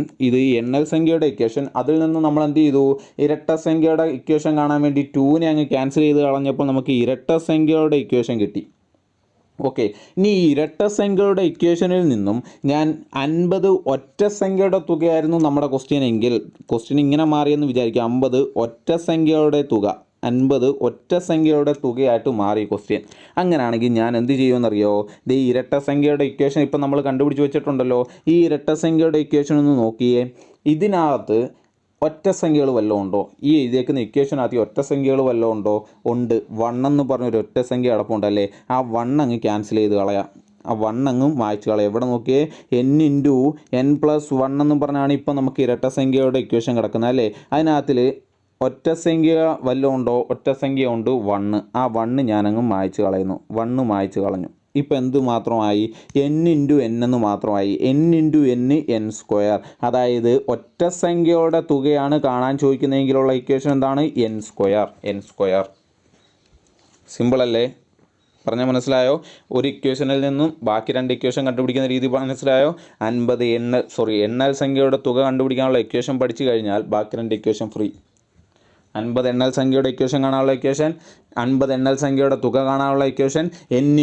അതിൽ നിന്ന് നമ്മൾ എന്ത് ചെയ്തു? ഇരട്ട സംഖ്യയുടെ ഇക്വേഷൻ കാണാൻ വേണ്ടി 2നെ അങ്ങ് ക്യാൻസൽ ചെയ്ത് കളഞ്ഞപ്പോൾ നമുക്ക് ഇരട്ട സംഖ്യയുടെ ഇക്വേഷൻ കിട്ടി. ഓക്കെ, ഇനി ഈ ഇരട്ട സംഖ്യയുടെ ഇക്വേഷനിൽ നിന്നും ഞാൻ 50 ഒറ്റ സംഖ്യയുടെ തുകയായിരുന്നു നമ്മുടെ ക്വസ്റ്റ്യൻ എങ്കിൽ, ക്വസ്റ്റ്യൻ ഇങ്ങനെ മാറിയെന്ന് വിചാരിക്കുക. 50 ഒറ്റ സംഖ്യയുടെ തുക, 50 ഒറ്റ സംഖ്യയുടെ തുകയായിട്ട് മാറി ക്വസ്റ്റ്യൻ. അങ്ങനെയാണെങ്കിൽ ഞാൻ എന്ത് ചെയ്യുമെന്നറിയോ? ഈ ഇരട്ട സംഖ്യയുടെ ഇക്വേഷൻ ഇപ്പം നമ്മൾ കണ്ടുപിടിച്ച് വെച്ചിട്ടുണ്ടല്ലോ. ഈ ഇരട്ട സംഖ്യയുടെ ഇക്വേഷൻ ഒന്ന് നോക്കിയേ. ഇതിനകത്ത് ഒറ്റ സംഖ്യകൾ വല്ലതും ഉണ്ടോ? ഈ എഴുതിയേക്കുന്ന ഇക്വേഷനകത്ത് ഒറ്റ സംഖ്യകൾ വല്ലതും ഉണ്ടോ? ഉണ്ട്. 1 എന്ന് പറഞ്ഞൊരു ഒറ്റ സംഖ്യ അടപ്പമുണ്ടല്ലേ, ആ 1 അങ്ങ് ക്യാൻസൽ ചെയ്ത് കളയാം, ആ 1 അങ്ങ് വായിച്ച് കളയാം. എവിടെ നോക്കിയേ? n × n+1 എന്ന് പറഞ്ഞാണ് ഇപ്പം നമുക്ക് ഇരട്ട സംഖ്യയുടെ ഇക്വേഷൻ കിടക്കുന്നത് അല്ലേ. അതിനകത്തിൽ ഒറ്റ സംഖ്യ വല്ലതും ഉണ്ടോ? ഒറ്റ സംഖ്യ ഉണ്ട്, 1. ആ 1 ഞാനങ്ങ് മായ്ച്ച് കളയുന്നു, 1 മായ്ച്ച് കളഞ്ഞു. ഇപ്പം എന്ത് മാത്രമായി? n × n എന്ന് മാത്രമായി. n × n² അതായത് ഒറ്റ സംഖ്യയുടെ തുകയാണ് കാണാൻ ചോദിക്കുന്നതെങ്കിലുള്ള ഇക്വേഷൻ എന്താണ്? n². സിമ്പിൾ അല്ലേ? പറഞ്ഞാൽ മനസ്സിലായോ? ഒരു ഇക്വേഷനിൽ നിന്നും ബാക്കി രണ്ട് ഇക്വേഷൻ കണ്ടുപിടിക്കുന്ന രീതി മനസ്സിലായോ? 50 എണ്ണൽ സംഖ്യയുടെ തുക കണ്ടുപിടിക്കാനുള്ള ഇക്വേഷൻ പഠിച്ചു കഴിഞ്ഞാൽ ബാക്കി രണ്ട് ഇക്വേഷൻ ഫ്രീ. 50 എണ്ണൽ സംഖ്യയുടെ ഇക്വേഷൻ കാണാനുള്ള ഇക്വേഷൻ, 50 എണ്ണൽ സംഖ്യയുടെ തുക കാണാനുള്ള ഇക്വേഷൻ n ×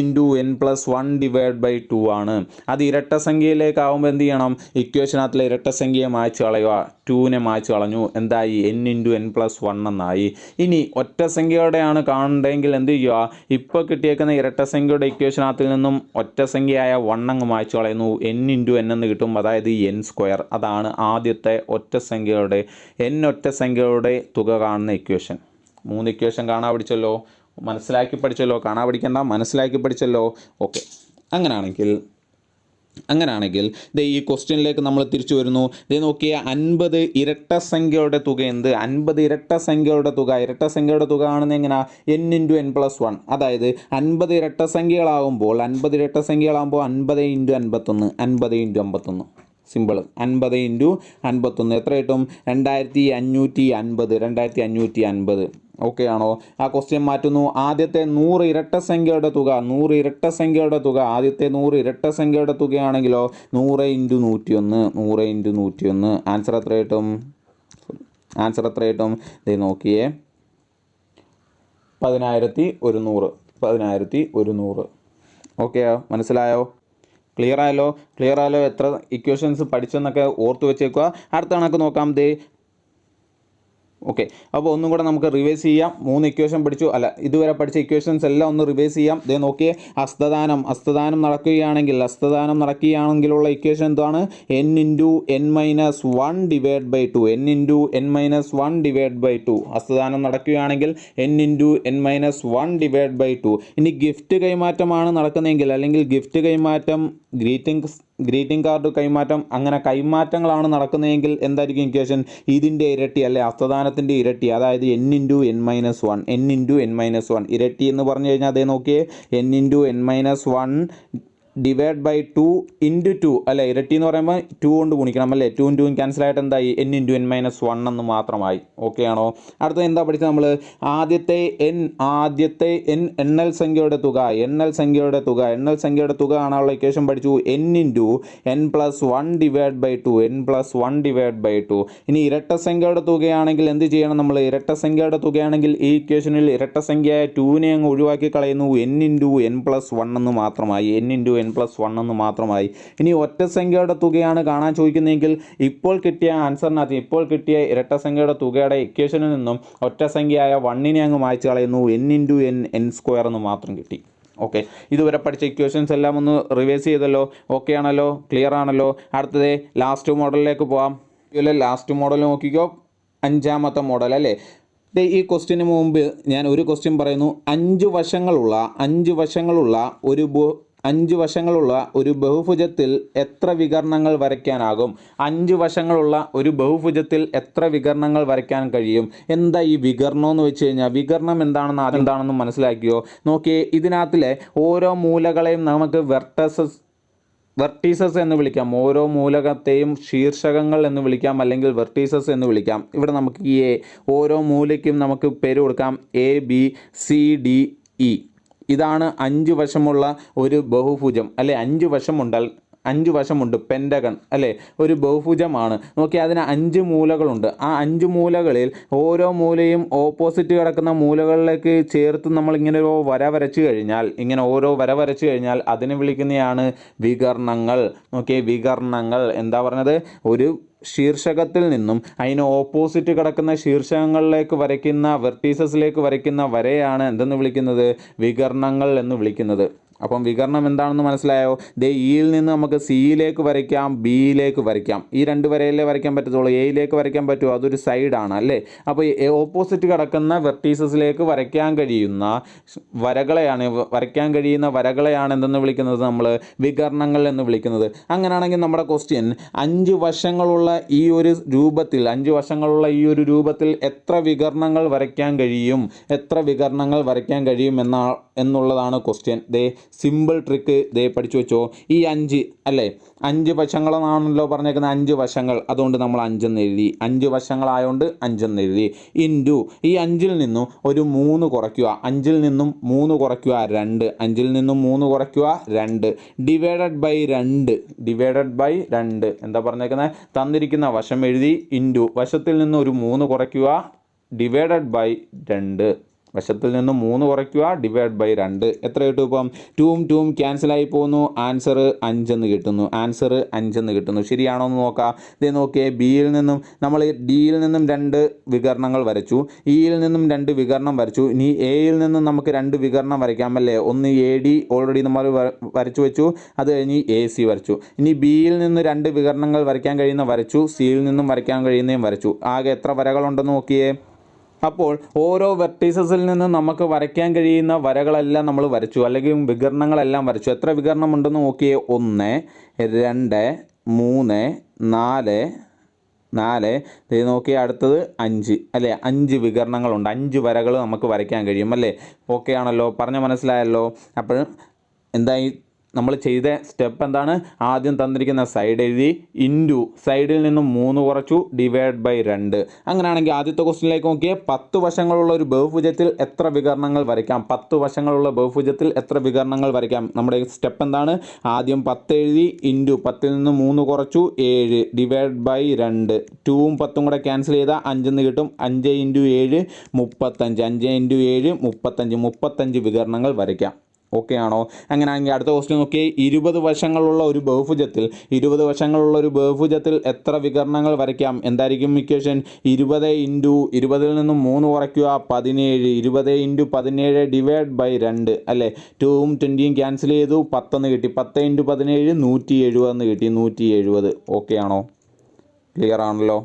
n+1/2 ആണ്. അത് ഇരട്ട സംഖ്യയിലേക്കാവുമ്പോൾ എന്ത് ചെയ്യണം? ഇക്വേഷനകത്തിലെ ഇരട്ട സംഖ്യയെ മായ്ച്ച് കളയുക. 2നെ മായ്ച്ച് കളഞ്ഞു, എന്തായി? n × n+1 എന്നായി. ഇനി ഒറ്റ സംഖ്യയോടെയാണ് കാണേണ്ടതെങ്കിൽ എന്ത് ചെയ്യുക? ഇപ്പോൾ കിട്ടിയേക്കുന്ന ഇരട്ട സംഖ്യയുടെ ഇക്വേഷനകത്തിൽ നിന്നും ഒറ്റ സംഖ്യയായ 1 അങ്ങ് മായ്ച്ച് കളയുന്നു, n × n എന്ന് കിട്ടും, അതായത് n². അതാണ് ആദ്യത്തെ ഒറ്റ സംഖ്യയുടെ ഒറ്റ സംഖ്യയുടെ തുക കാണുന്ന ഇക്വേഷൻ. 3 ഇക്വേഷൻ കാണാൻ പഠിച്ചല്ലോ, മനസ്സിലാക്കി പഠിച്ചല്ലോ, കാണാൻ പഠിക്കേണ്ട, മനസ്സിലാക്കി പഠിച്ചല്ലോ. ഓക്കെ, അങ്ങനെയാണെങ്കിൽ ഈ ക്വസ്റ്റ്യനിലേക്ക് നമ്മൾ തിരിച്ചു വരുന്നു. നോക്കിയ 50 ഇരട്ട സംഖ്യയുടെ തുക എന്ത്? 50 ഇരട്ട സംഖ്യയുടെ തുക ആണെന്ന് എങ്ങനെയാണ്? n × n+1. അതായത് 50 ഇരട്ട സംഖ്യകളാകുമ്പോൾ 50 × 51 സിമ്പിൾ. 50 × 51 എത്ര കിട്ടും? 2550. ഓക്കെ ആണോ? ആ ക്വസ്റ്റ്യൻ മാറ്റുന്നു. ആദ്യത്തെ 100 ഇരട്ട സംഖ്യയുടെ തുക, ആദ്യത്തെ 100 ഇരട്ട സംഖ്യയുടെ തുകയാണെങ്കിലോ 100 × 101. ആൻസർ എത്ര കിട്ടും? നോക്കിയേ, 10100. ഓക്കെയോ? മനസ്സിലായോ? ക്ലിയർ ആയല്ലോ? എത്ര ഇക്വേഷൻസ് പഠിച്ചെന്നൊക്കെ ഓർത്ത് വെച്ചേക്കുക. അടുത്ത കണക്ക് നോക്കാം. ഓക്കെ, അപ്പോൾ ഒന്നും കൂടെ നമുക്ക് റിവൈസ് ചെയ്യാം. 3 ഇക്വേഷൻ പഠിച്ചു, ഇതുവരെ പഠിച്ച ഇക്വേഷൻസ് എല്ലാം ഒന്ന് റിവൈസ് ചെയ്യാം. നോക്കിയേ, ഹസ്തദാനം നടക്കുകയാണെങ്കിലുള്ള ഇക്വേഷൻ എന്താണ്? n × n-1/2. ഹസ്തദാനം നടക്കുകയാണെങ്കിൽ n × n-1/2. ഇനി ഗിഫ്റ്റ് കൈമാറ്റമാണ് നടക്കുന്നതെങ്കിൽ, അല്ലെങ്കിൽ ഗിഫ്റ്റ് കൈമാറ്റം, ഗ്രീറ്റിംഗ് കാർഡ് കൈമാറ്റം, അങ്ങനെ കൈമാറ്റങ്ങളാണ് നടക്കുന്നതെങ്കിൽ എന്തായിരിക്കും ഇക്വേഷൻ? ഇതിൻ്റെ ഇരട്ടി, അല്ലെ ഹസ്തദാനത്തിൻ്റെ ഇരട്ടി, അതായത് n × n-1. ഇരട്ടി എന്ന് പറഞ്ഞു കഴിഞ്ഞാൽ നോക്കിയേ, n × n-1/2 × 2, അല്ലെ? ഇരട്ടി എന്ന് പറയുമ്പോൾ 2 കൊണ്ട് ഗുണിക്കണം, അല്ലേ? 2 × 2 ക്യാൻസൽ ആയിട്ട് എന്തായി? n × n-1 എന്ന് മാത്രമായി. ഓക്കെ ആണോ? അടുത്തത് എന്താ പഠിച്ചത് നമ്മൾ? ആദ്യത്തെ n എണ്ണൽ സംഖ്യയുടെ തുക കാണാനുള്ള ഇക്വേഷൻ പഠിച്ചു. n × n+1/2. ഇനി ഇരട്ട സംഖ്യയുടെ തുകയാണെങ്കിൽ എന്ത് ചെയ്യണം നമ്മൾ? ഇരട്ട സംഖ്യയുടെ തുകയാണെങ്കിൽ ഈ ഇക്വേഷനിൽ ഇരട്ട സംഖ്യയായ 2നെ അങ്ങ് ഒഴിവാക്കി കളയുന്നു, n × n+1 എന്ന് മാത്രമായി. n+1 ഇനി ഒറ്റ സംഖ്യയുടെ തുകയാണ് കാണാൻ ചോദിക്കുന്നതെങ്കിൽ ഇപ്പോൾ കിട്ടിയ ആൻസറിനകത്ത്, ഇപ്പോൾ കിട്ടിയ ഇരട്ട സംഖ്യയുടെ തുകയുടെ ഇക്വേഷനിൽ നിന്നും ഒറ്റ സംഖ്യയായ 1നെ അങ്ങ് മായ്ച്ച് കളയുന്നു, n × n² എന്ന് മാത്രം കിട്ടി. ഓക്കെ, ഇതുവരെ പഠിച്ച ഇക്വേഷൻസ് എല്ലാം ഒന്ന് റിവൈസ് ചെയ്തല്ലോ. ഓക്കെ ആണല്ലോ? ക്ലിയർ ആണല്ലോ? അടുത്തത് ലാസ്റ്റ് മോഡലിലേക്ക് പോകാം. ലാസ്റ്റ് മോഡൽ നോക്കിക്കോ, 5ാമത്തെ മോഡൽ, അല്ലേ? ഈ ക്വസ്റ്റ്യന് മുമ്പ് ഞാൻ ഒരു ക്വസ്റ്റ്യൻ പറയുന്നു. 5 വശങ്ങളുള്ള ഒരു ബഹുഭുജത്തിൽ എത്ര വികർണങ്ങൾ വരയ്ക്കാനാകും? 5 വശങ്ങളുള്ള ഒരു ബഹുഭുജത്തിൽ എത്ര വികർണങ്ങൾ വരയ്ക്കാൻ കഴിയും? എന്താ ഈ വികർണം എന്ന് വെച്ച് കഴിഞ്ഞാൽ, വികർണം എന്താണെന്ന് മനസ്സിലാക്കിയോ? നോക്കിയേ, ഇതിനകത്തിലെ ഓരോ മൂലകളെയും നമുക്ക് വെർട്ടീസസ് എന്ന് വിളിക്കാം. ഓരോ മൂലകത്തെയും ശീർഷകങ്ങൾ എന്ന് വിളിക്കാം, അല്ലെങ്കിൽ വെർട്ടീസസ് എന്ന് വിളിക്കാം. ഇവിടെ നമുക്ക് ഈ ഓരോ മൂലയ്ക്കും നമുക്ക് പേര് കൊടുക്കാം ABCDE. ഇതാണ് 5 വശമുള്ള ഒരു ബഹുഭുജം, അല്ലെ? 5 വശമുണ്ട്, പെൻറ്റഗൺ, അല്ലേ? ഒരു ബഹുഭുജമാണ്. നോക്കി, അതിന് 5 മൂലകളുണ്ട്. ആ 5 മൂലകളിൽ ഓരോ മൂലയും ഓപ്പോസിറ്റ് കിടക്കുന്ന മൂലകളിലേക്ക് ചേർത്ത് നമ്മൾ ഇങ്ങനെ ഓരോ വര വരച്ചു കഴിഞ്ഞാൽ അതിനെ വിളിക്കുന്നതാണ് വികർണങ്ങൾ. നോക്കിയേ, വികർണങ്ങൾ എന്താ പറഞ്ഞത്? ഒരു ശീർഷകത്തിൽ നിന്നും അതിന് ഓപ്പോസിറ്റ് കിടക്കുന്ന ശീർഷകങ്ങളിലേക്ക് വരയ്ക്കുന്ന, വെർട്ടീസസിലേക്ക് വരയ്ക്കുന്ന വരയാണ് എന്തെന്ന് വിളിക്കുന്നത്? വികർണങ്ങൾ എന്ന് വിളിക്കുന്നത്. അപ്പം വികർണം എന്താണെന്ന് മനസ്സിലായോ? ഇയിൽ നിന്ന് നമുക്ക് സിയിലേക്ക് വരയ്ക്കാം, ബിയിലേക്ക് വരയ്ക്കാം. ഈ 2 വരയിലേ വരയ്ക്കാൻ പറ്റത്തുള്ളൂ. എയിലേക്ക് വരയ്ക്കാൻ പറ്റുമോ? അതൊരു സൈഡാണ്, അല്ലേ? അപ്പോൾ ഓപ്പോസിറ്റ് കിടക്കുന്ന വെർട്ടീസസിലേക്ക് വരയ്ക്കാൻ കഴിയുന്ന വരകളെയാണ് എന്തെന്ന് വിളിക്കുന്നത്? നമ്മൾ വികർണങ്ങൾ എന്ന് വിളിക്കുന്നത്. അങ്ങനെയാണെങ്കിൽ നമ്മുടെ ക്വസ്റ്റ്യൻ 5 വശങ്ങളുള്ള ഈ ഒരു രൂപത്തിൽ എത്ര വികർണങ്ങൾ വരയ്ക്കാൻ കഴിയും എന്നുള്ളതാണ് ക്വസ്റ്റ്യൻ. സിമ്പിൾ ട്രിക്ക് പഠിച്ചു വെച്ചോ. ഈ 5, അല്ലേ? 5 വശങ്ങളാണല്ലോ പറഞ്ഞേക്കുന്നത്, 5 വശങ്ങൾ. അതുകൊണ്ട് നമ്മൾ 5 എന്ന് എഴുതി. 5 വശങ്ങളായതുകൊണ്ട് 5 എന്ന് എഴുതി. ഇൻറ്റു ഈ 5ൽ നിന്നും ഒരു 3 കുറയ്ക്കുക. 5ൽ നിന്നും 3 കുറയ്ക്കുക 2. 5ൽ നിന്നും 3 കുറയ്ക്കുക 2. Divided by 2. എന്താ പറഞ്ഞേക്കുന്നത്? തന്നിരിക്കുന്ന വശം എഴുതി, ഇൻറ്റു വശത്തിൽ നിന്ന് ഒരു 3 കുറയ്ക്കുക, ഡിവൈഡഡ് ബൈ 2. വശത്തിൽ നിന്ന് 3 കുറയ്ക്കുക ഡിവൈഡ് ബൈ 2. എത്ര കിട്ടും? ഇപ്പം 2 ക്യാൻസലായി പോകുന്നു. ആൻസർ 5 എന്ന് കിട്ടുന്നു. ആൻസർ 5 എന്ന് കിട്ടുന്നു. ശരിയാണോ എന്ന് നോക്കാം. ഇതേ നോക്കിയേ, ബിയിൽ നിന്നും നമ്മൾ ഡിയിൽ നിന്നും 2 വികരണങ്ങൾ വരച്ചു, ഇയിൽ നിന്നും 2 വികരണം വരച്ചു. ഇനി എയിൽ നിന്നും നമുക്ക് 2 വികരണം വരയ്ക്കാം അല്ലേ. ഒന്ന് എ ഡി ഓൾറെഡി നമ്മൾ വരച്ചു വെച്ചു, അത് കഴിഞ്ഞ് എ സി വരച്ചു. ഇനി ബിയിൽ നിന്ന് 2 വികരണങ്ങൾ വരയ്ക്കാൻ കഴിയുന്ന വരച്ചു, സിയിൽ നിന്നും വരയ്ക്കാൻ കഴിയുന്നതും വരച്ചു. ആകെ എത്ര വരകളുണ്ടെന്ന് നോക്കിയേ. അപ്പോൾ ഓരോ വെർട്ടീസസിൽ നിന്ന് നമുക്ക് വരയ്ക്കാൻ കഴിയുന്ന വരകളെല്ലാം നമ്മൾ വരച്ചു, അല്ലെങ്കിൽ വികരണങ്ങളെല്ലാം വരച്ചു. എത്ര വികരണം ഉണ്ടെന്ന് നോക്കിയേ. 1 2 3 4 ഇത് നോക്കിയാൽ അടുത്തത് 5 അല്ലേ. 5 വികരണങ്ങളുണ്ട്. 5 വരകൾ നമുക്ക് വരയ്ക്കാൻ കഴിയും അല്ലേ. ഓക്കെ ആണല്ലോ, പറഞ്ഞ മനസ്സിലായല്ലോ. അപ്പോൾ എന്തായി നമ്മൾ ചെയ്ത സ്റ്റെപ്പ് എന്താണ്? ആദ്യം തന്നിരിക്കുന്ന സൈഡ് എഴുതി, ഇൻറ്റു സൈഡിൽ നിന്നും 3 കുറച്ചു, ഡിവൈഡ് ബൈ 2. അങ്ങനെയാണെങ്കിൽ ആദ്യത്തെ ക്വസ്റ്റ്യനിലേക്ക് നോക്കിയേ, 10 വശങ്ങളുള്ള ഒരു ബഹുഭുജത്തിൽ എത്ര വികരണങ്ങൾ വരയ്ക്കാം? 10 വശങ്ങളുള്ള ബഹുഭുജത്തിൽ എത്ര വികരണങ്ങൾ വരയ്ക്കാം? നമ്മുടെ സ്റ്റെപ്പ് എന്താണ്? ആദ്യം 10 എഴുതി, ഇൻറ്റു 10ൽ നിന്ന് 3 കുറച്ചു 7, ഡിവൈഡ് ബൈ 2. 2ഉം 10ഉം കൂടെ ക്യാൻസൽ ചെയ്താൽ 5 എന്ന് കിട്ടും. 5 × 7 35. 5 × 7 35 വികരണങ്ങൾ വരയ്ക്കാം. ഓക്കെ ആണോ? അങ്ങനെയാണെങ്കിൽ അടുത്ത ക്വസ്റ്റ്യൻ നോക്കി, 20 വശങ്ങളുള്ള ഒരു ബഹുഭുജത്തിൽ എത്ര വികരണങ്ങൾ വരയ്ക്കാം? എന്തായിരിക്കും ഇക്വേഷൻ? 20 × 20ൽ നിന്നും 3 കുറയ്ക്കുക 17, 20 × 17 ഡിവൈഡ് ബൈ 2 അല്ലേ. 2ഉം 20ഉം ക്യാൻസൽ ചെയ്തു, 10 എന്ന് കിട്ടി. 10 × 17 170 എന്ന് കിട്ടി. 170. ഓക്കെ ആണോ? ക്ലിയർ ആണല്ലോ.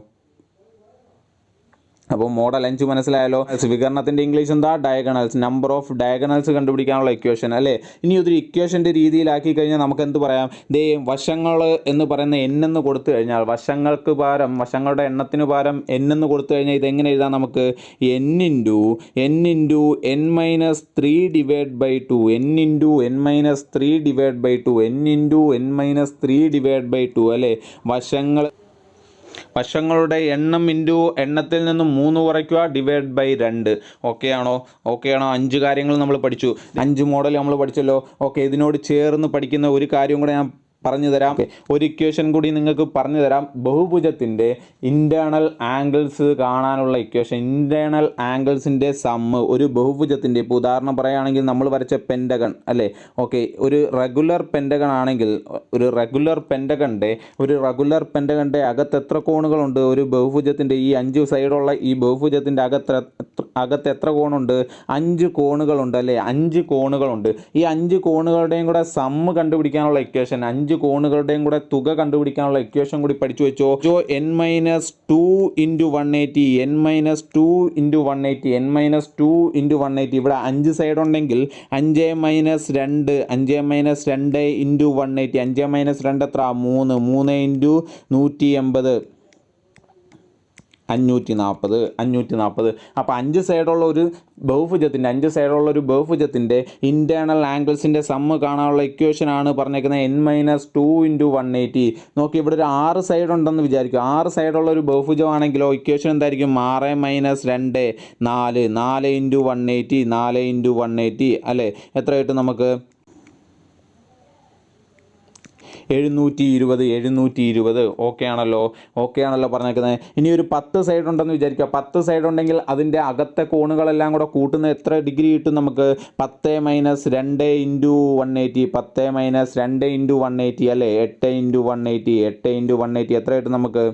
അപ്പോൾ മോഡൽ 5 മനസ്സിലായല്ലോ. വികരണത്തിൻ്റെ ഇംഗ്ലീഷ് എന്താ? ഡയഗണൽസ്. നമ്പർ ഓഫ് ഡയഗണൽസ് കണ്ടുപിടിക്കാനുള്ള ഇക്വേഷൻ അല്ലേ. ഇനി ഒരു ഇക്വേഷൻ്റെ രീതിയിലാക്കി കഴിഞ്ഞാൽ നമുക്ക് എന്ത് പറയാം? ദേ വശങ്ങൾ എന്ന് പറയുന്ന n എന്ന് കൊടുത്തു കഴിഞ്ഞാൽ, വശങ്ങൾക്ക് പകരം, വശങ്ങളുടെ എണ്ണത്തിന് പകരം n എന്ന് കൊടുത്തു കഴിഞ്ഞാൽ ഇതെങ്ങനെ എഴുതാം നമുക്ക്? n × n-3 divide by 2. n × n-3 divide by 2. n × n-3 divide by 2 അല്ലേ. വശങ്ങളുടെ എണ്ണം ഇൻറ്റു എണ്ണത്തിൽ നിന്നും 3 കുറയ്ക്കുക ഡിവൈഡ് ബൈ 2. ഓക്കെ ആണോ? 5 കാര്യങ്ങൾ നമ്മൾ പഠിച്ചു. 5 മോഡൽ നമ്മൾ പഠിച്ചല്ലോ. ഓക്കെ, ഇതിനോട് ചേർന്ന് പഠിക്കുന്ന ഒരു കാര്യം കൂടെ ഞാൻ പറഞ്ഞു തരാം. ഒരു ഇക്വേഷൻ കൂടി നിങ്ങൾക്ക് പറഞ്ഞു തരാം. ബഹുഭുജത്തിൻ്റെ ഇൻറ്റേർണൽ ആംഗിൾസ് കാണാനുള്ള ഇക്വേഷൻ. ഇൻറ്റേർണൽ ആംഗിൾസിൻ്റെ സമ്മ് ഒരു ബഹുഭുജത്തിൻ്റെ, ഇപ്പോൾ ഉദാഹരണം പറയുകയാണെങ്കിൽ നമ്മൾ വരച്ച പെൻറ്റഗൺ അല്ലേ. ഓക്കെ, ഒരു റെഗുലർ പെൻറ്റഗൺ ആണെങ്കിൽ ഒരു റെഗുലർ പെൻറ്റഗണിൻ്റെ അകത്ത് എത്ര കോണുകളുണ്ട്? ഒരു ബഹുഭുജത്തിൻ്റെ ഈ 5 സൈഡുള്ള ഈ ബഹുഭുജത്തിൻ്റെ അകത്ത് എത്ര കോണുണ്ട്? 5 കോണുകളുണ്ട് അല്ലേ. 5 കോണുകളുണ്ട്. ഈ 5 കോണുകളുടെയും കൂടെ സമ്മ് കണ്ടുപിടിക്കാനുള്ള ഇക്വേഷൻ, 5 കോണുകളുടെയും കൂടെ തുക കണ്ടുപിടിക്കാനുള്ള ഇക്വേഷൻ കൂടി പഠിച്ചു വെച്ചോ. n-2 × 180, n-2 × 180, n-2 × 180. ഇവിടെ 5 സൈഡ് ഉണ്ടെങ്കിൽ 5 - 2 × 180, 5 - 2 എത്ര? 3 × 180 540. അപ്പോൾ 5 സൈഡുള്ള ഒരു ബഹുഭുജത്തിൻ്റെ ഇൻറ്റേർണൽ ആംഗിൾസിൻ്റെ സമ്മ് കാണാനുള്ള ഇക്വേഷനാണ് പറഞ്ഞേക്കുന്നത് n-2 × 180. നോക്കി, ഇവിടെ ഒരു 6 സൈഡ് ഉണ്ടെന്ന് വിചാരിക്കും. 6 സൈഡുള്ള ഒരു ബഹുഭുജമാണെങ്കിലോ ഇക്വേഷൻ എന്തായിരിക്കും? 6 - 2 4 4 × 180 4 × 180 അല്ലേ. എത്ര കിട്ടും നമുക്ക്? 720. ഓക്കെ ആണല്ലോ പറഞ്ഞേക്കുന്നത്. ഇനി ഒരു 10 സൈഡ് ഉണ്ടെന്ന് വിചാരിക്കുക. 10 സൈഡ് ഉണ്ടെങ്കിൽ അതിൻ്റെ അകത്തെ കോണുകളെല്ലാം കൂടെ കൂട്ടുന്ന എത്ര ഡിഗ്രി കിട്ടും നമുക്ക്? 10 - 2 × 180, 10 - 2 × 180 അല്ലേ. 8 × 180 എത്ര കിട്ടും നമുക്ക്?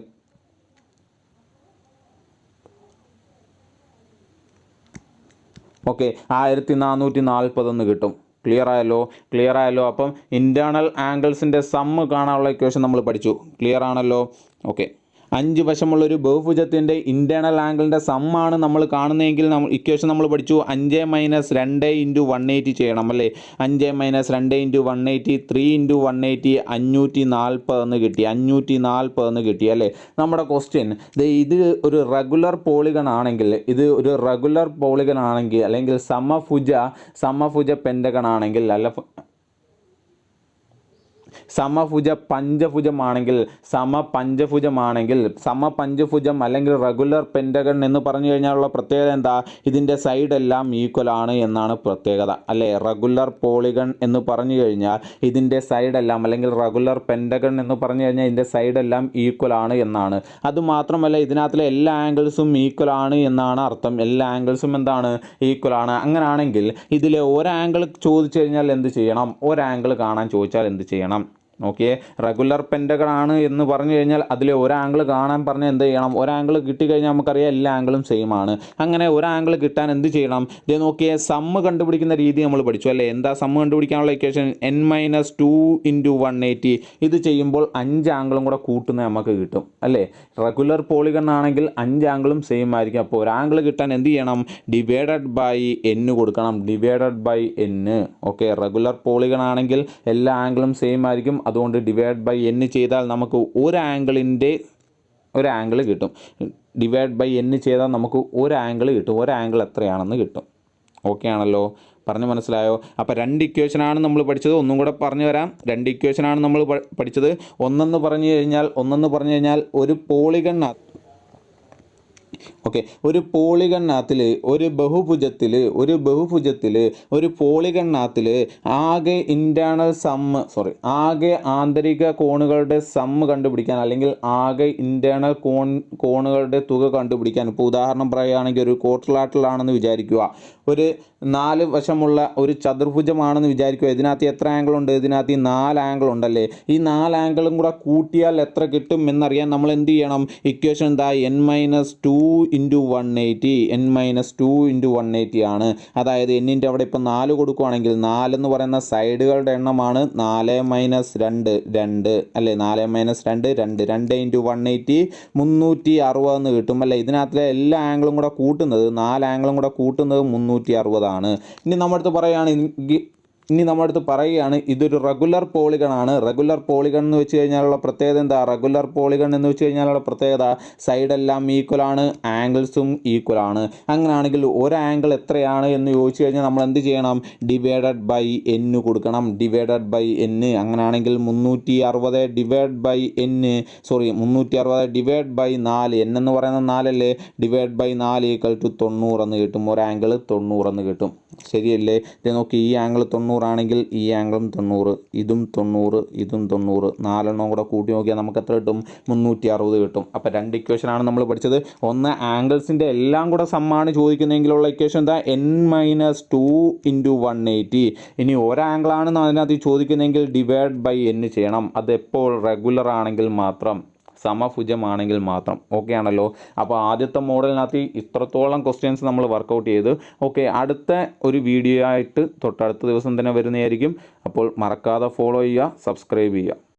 ഓക്കെ, 1440 എന്ന് കിട്ടും. ക്ലിയർ ആയല്ലോ. അപ്പം ഇൻറ്റേർണൽ ആംഗിൾസിൻ്റെ സമ്മ് കാണാനുള്ള ഇക്വേഷൻ നമ്മൾ പഠിച്ചു. ക്ലിയർ ആണല്ലോ. ഓക്കെ, 5 വശമുള്ളൊരു ബഹുഭുജത്തിൻ്റെ ഇൻറ്റേർണൽ ആംഗിളിൻ്റെ സമ്മാണ് നമ്മൾ കാണുന്നതെങ്കിൽ ഇക്വേഷൻ നമ്മൾ പഠിച്ചു. 5 - 2 × 180 ചെയ്യണം അല്ലേ. 5 - 2 × 180, 3 × 180 540 എന്ന് കിട്ടി അല്ലേ. നമ്മുടെ ക്വസ്റ്റ്യൻ ഇത് ഒരു റെഗുലർ പോളിഗൺ ആണെങ്കിൽ, അല്ലെങ്കിൽ സമഭുജ പെൻറ്റഗൺ ആണെങ്കിൽ, സമപഞ്ചഭുജം അല്ലെങ്കിൽ റെഗുലർ പെൻറ്റഗൺ എന്ന് പറഞ്ഞു കഴിഞ്ഞാലുള്ള പ്രത്യേകത എന്താ? ഇതിൻ്റെ സൈഡെല്ലാം ഈക്വൽ ആണ് എന്നാണ് പ്രത്യേകത അല്ലേ. റെഗുലർ പോളിഗൺ എന്ന് പറഞ്ഞു കഴിഞ്ഞാൽ ഇതിൻ്റെ സൈഡെല്ലാം, അല്ലെങ്കിൽ റെഗുലർ പെൻറ്റഗൺ എന്ന് പറഞ്ഞു കഴിഞ്ഞാൽ ഇതിൻ്റെ സൈഡെല്ലാം ഈക്വൽ ആണ് എന്നാണ്. അതുമാത്രമല്ല ഇതിനകത്തിലെ എല്ലാ ആംഗിൾസും ഈക്വൽ ആണ് എന്നാണ് അർത്ഥം. എല്ലാ ആംഗിൾസും എന്താണ്? ഈക്വൽ ആണ്. അങ്ങനെയാണെങ്കിൽ ഇതിലെ ഒരു ആംഗിൾ ചോദിച്ചു കഴിഞ്ഞാൽ എന്ത് ചെയ്യണം? ഒരു ആംഗിൾ കാണാൻ ചോദിച്ചാൽ എന്ത് ചെയ്യണം? ഓക്കെ, റെഗുലർ പെൻറ്റഗൺ ആണ് എന്ന് പറഞ്ഞു കഴിഞ്ഞാൽ അതിലെ ഒരു ആംഗിൾ കാണാൻ പറഞ്ഞാൽ എന്ത് ചെയ്യണം? ഒരു ആംഗിൾ കിട്ടിക്കഴിഞ്ഞാൽ നമുക്കറിയാം എല്ലാ ആംഗിളും സെയിം ആണ്. അങ്ങനെ ഒരു ആംഗിൾ കിട്ടാൻ എന്ത് ചെയ്യണം? ഇത് നോക്കിയേ, സമ്മ് കണ്ടുപിടിക്കുന്ന രീതി നമ്മൾ പഠിച്ചു അല്ലേ. എന്താ സമ്മ് കണ്ടുപിടിക്കാനുള്ള ഇക്വേഷൻ? n-2 × 180. ഇത് ചെയ്യുമ്പോൾ 5 ആംഗിളും കൂടെ കൂട്ടുന്നത് നമുക്ക് കിട്ടും അല്ലേ. റെഗുലർ പോളിഗൺ ആണെങ്കിൽ 5 ആംഗിളും സെയിം ആയിരിക്കും. അപ്പോൾ ഒരു ആംഗിൾ കിട്ടാൻ എന്ത് ചെയ്യണം? ഡിവൈഡഡ് ബൈ n കൊടുക്കണം. Divided by n. Okay, regular polygon ആണെങ്കിൽ എല്ലാ ആംഗിളും സെയിം ആയിരിക്കും. അതുകൊണ്ട് ഡിവൈഡ് ബൈ n ചെയ്താൽ നമുക്ക് ഒരു ആംഗിൾ കിട്ടും. ഡിവൈഡ് ബൈ n ചെയ്താൽ നമുക്ക് ഒരു ആംഗിൾ കിട്ടും. ഒരു ആംഗിൾ എത്രയാണെന്ന് കിട്ടും. ഓക്കെ ആണല്ലോ, പറഞ്ഞ് മനസ്സിലായോ? അപ്പോൾ 2 ഇക്വേഷനാണ് നമ്മൾ പഠിച്ചത്. ഒന്നും കൂടെ പറഞ്ഞു തരാം. 2 ഇക്വേഷനാണ് നമ്മൾ പഠിച്ചത്. ഒന്നെന്ന് പറഞ്ഞു കഴിഞ്ഞാൽ ഒരു പോളിഗൺ, ഓക്കെ, ഒരു പോളിഗണിനകത്തിൽ ഒരു ബഹുഭുജത്തിൽ ഒരു പോളിഗണിനകത്തിൽ ആകെ ആന്തരിക കോണുകളുടെ സമ്മ് കണ്ടുപിടിക്കാൻ, അല്ലെങ്കിൽ ആകെ ഇൻറ്റേർണൽ കോണുകളുടെ തുക കണ്ടുപിടിക്കാൻ. ഇപ്പോൾ ഉദാഹരണം പറയുകയാണെങ്കിൽ ഒരു ക്വാഡ്രിലാറ്ററലാണെന്ന് വിചാരിക്കുക. ഒരു 4 വശമുള്ള ഒരു ചതുർഭുജമാണെന്ന് വിചാരിക്കുക. ഇതിനകത്ത് എത്ര ആംഗിൾ ഉണ്ട്? ഇതിനകത്ത് 4 ആംഗിൾ ഉണ്ടല്ലേ. ഈ 4 ആംഗിളും കൂടെ കൂട്ടിയാൽ എത്ര കിട്ടും എന്നറിയാൻ നമ്മൾ എന്ത് ചെയ്യണം? ഇക്വേഷൻ എന്താ? n-2 × 180. n-2 × 180 ആണ്. അതായത് എന്നിൻ്റെ അവിടെ ഇപ്പോൾ 4 കൊടുക്കുകയാണെങ്കിൽ 4 എന്ന് പറയുന്ന സൈഡുകളുടെ എണ്ണമാണ്. 4 - 2 അല്ലേ. 4 - 2 2 × 180 360 എന്ന് കിട്ടും അല്ലേ. ഇതിനകത്തിലെ എല്ലാ ആംഗിളും കൂടെ കൂട്ടുന്നത്, 4 ആംഗിളും കൂടെ കൂട്ടുന്നത് 360 ആണ്. ഇനി നമ്മുടെ അടുത്ത് പറയുകയാണ് ഇതൊരു റെഗുലർ പോളിഗൺ ആണ്. റെഗുലർ പോളിഗൺ എന്ന് വെച്ച് കഴിഞ്ഞാലുള്ള പ്രത്യേകത എന്താ? റെഗുലർ പോളിഗൺ എന്ന് വെച്ച് കഴിഞ്ഞാലുള്ള പ്രത്യേകത സൈഡെല്ലാം ഈക്വൽ ആണ്, ആംഗിൾസും ഈക്വൽ ആണ്. അങ്ങനെയാണെങ്കിൽ ഒരു ആംഗിൾ എത്രയാണ് എന്ന് ചോദിച്ചു കഴിഞ്ഞാൽ നമ്മൾ എന്ത് ചെയ്യണം? ഡിവൈഡഡ് ബൈ n കൊടുക്കണം. Divided by n. അങ്ങനെയാണെങ്കിൽ 360 ഡിവൈഡ് ബൈ 4. n എന്ന് പറയുന്നത് 4 അല്ലേ. ഡിവൈഡ് ബൈ 4 = 90 എന്ന് കിട്ടും. ഒരു ആംഗിൾ 90 എന്ന് കിട്ടും. ശരിയല്ലേ? ഇത് നോക്കി, ഈ ആംഗിൾ 90 ആണെങ്കിൽ ഈ ആംഗിളും 90, ഇതും 90, ഇതും 90. 4 എണ്ണം കൂടെ കൂട്ടി നോക്കിയാൽ നമുക്ക് എത്ര കിട്ടും? 360 കിട്ടും. അപ്പോൾ 2 ഇക്വേഷനാണ് നമ്മൾ പഠിച്ചത്. ഒന്ന് ആംഗിൾസിൻ്റെ എല്ലാം കൂടെ സമ്മാണ് ചോദിക്കുന്നതെങ്കിലുള്ള ഇക്വേഷൻ എന്താ? n-2 × 180. ഇനി ഒരു ആംഗിളാണെന്ന് അതിനകത്ത് ചോദിക്കുന്നതെങ്കിൽ ഡിവൈഡ് ബൈ n ചെയ്യണം. അതെപ്പോൾ? റെഗുലർ ആണെങ്കിൽ മാത്രം, സമഭുജമാണെങ്കിൽ മാത്രം. ഓക്കെ ആണല്ലോ. അപ്പോൾ ആദ്യത്തെ മോഡലിനകത്ത് ഇത്രത്തോളം ക്വസ്റ്റ്യൻസ് നമ്മൾ വർക്കൗട്ട് ചെയ്ത്. ഓക്കെ, അടുത്ത ഒരു വീഡിയോ ആയിട്ട് തൊട്ടടുത്ത ദിവസം തന്നെ വരുന്നതായിരിക്കും. അപ്പോൾ മറക്കാതെ ഫോളോ ചെയ്യുക, സബ്സ്ക്രൈബ് ചെയ്യുക.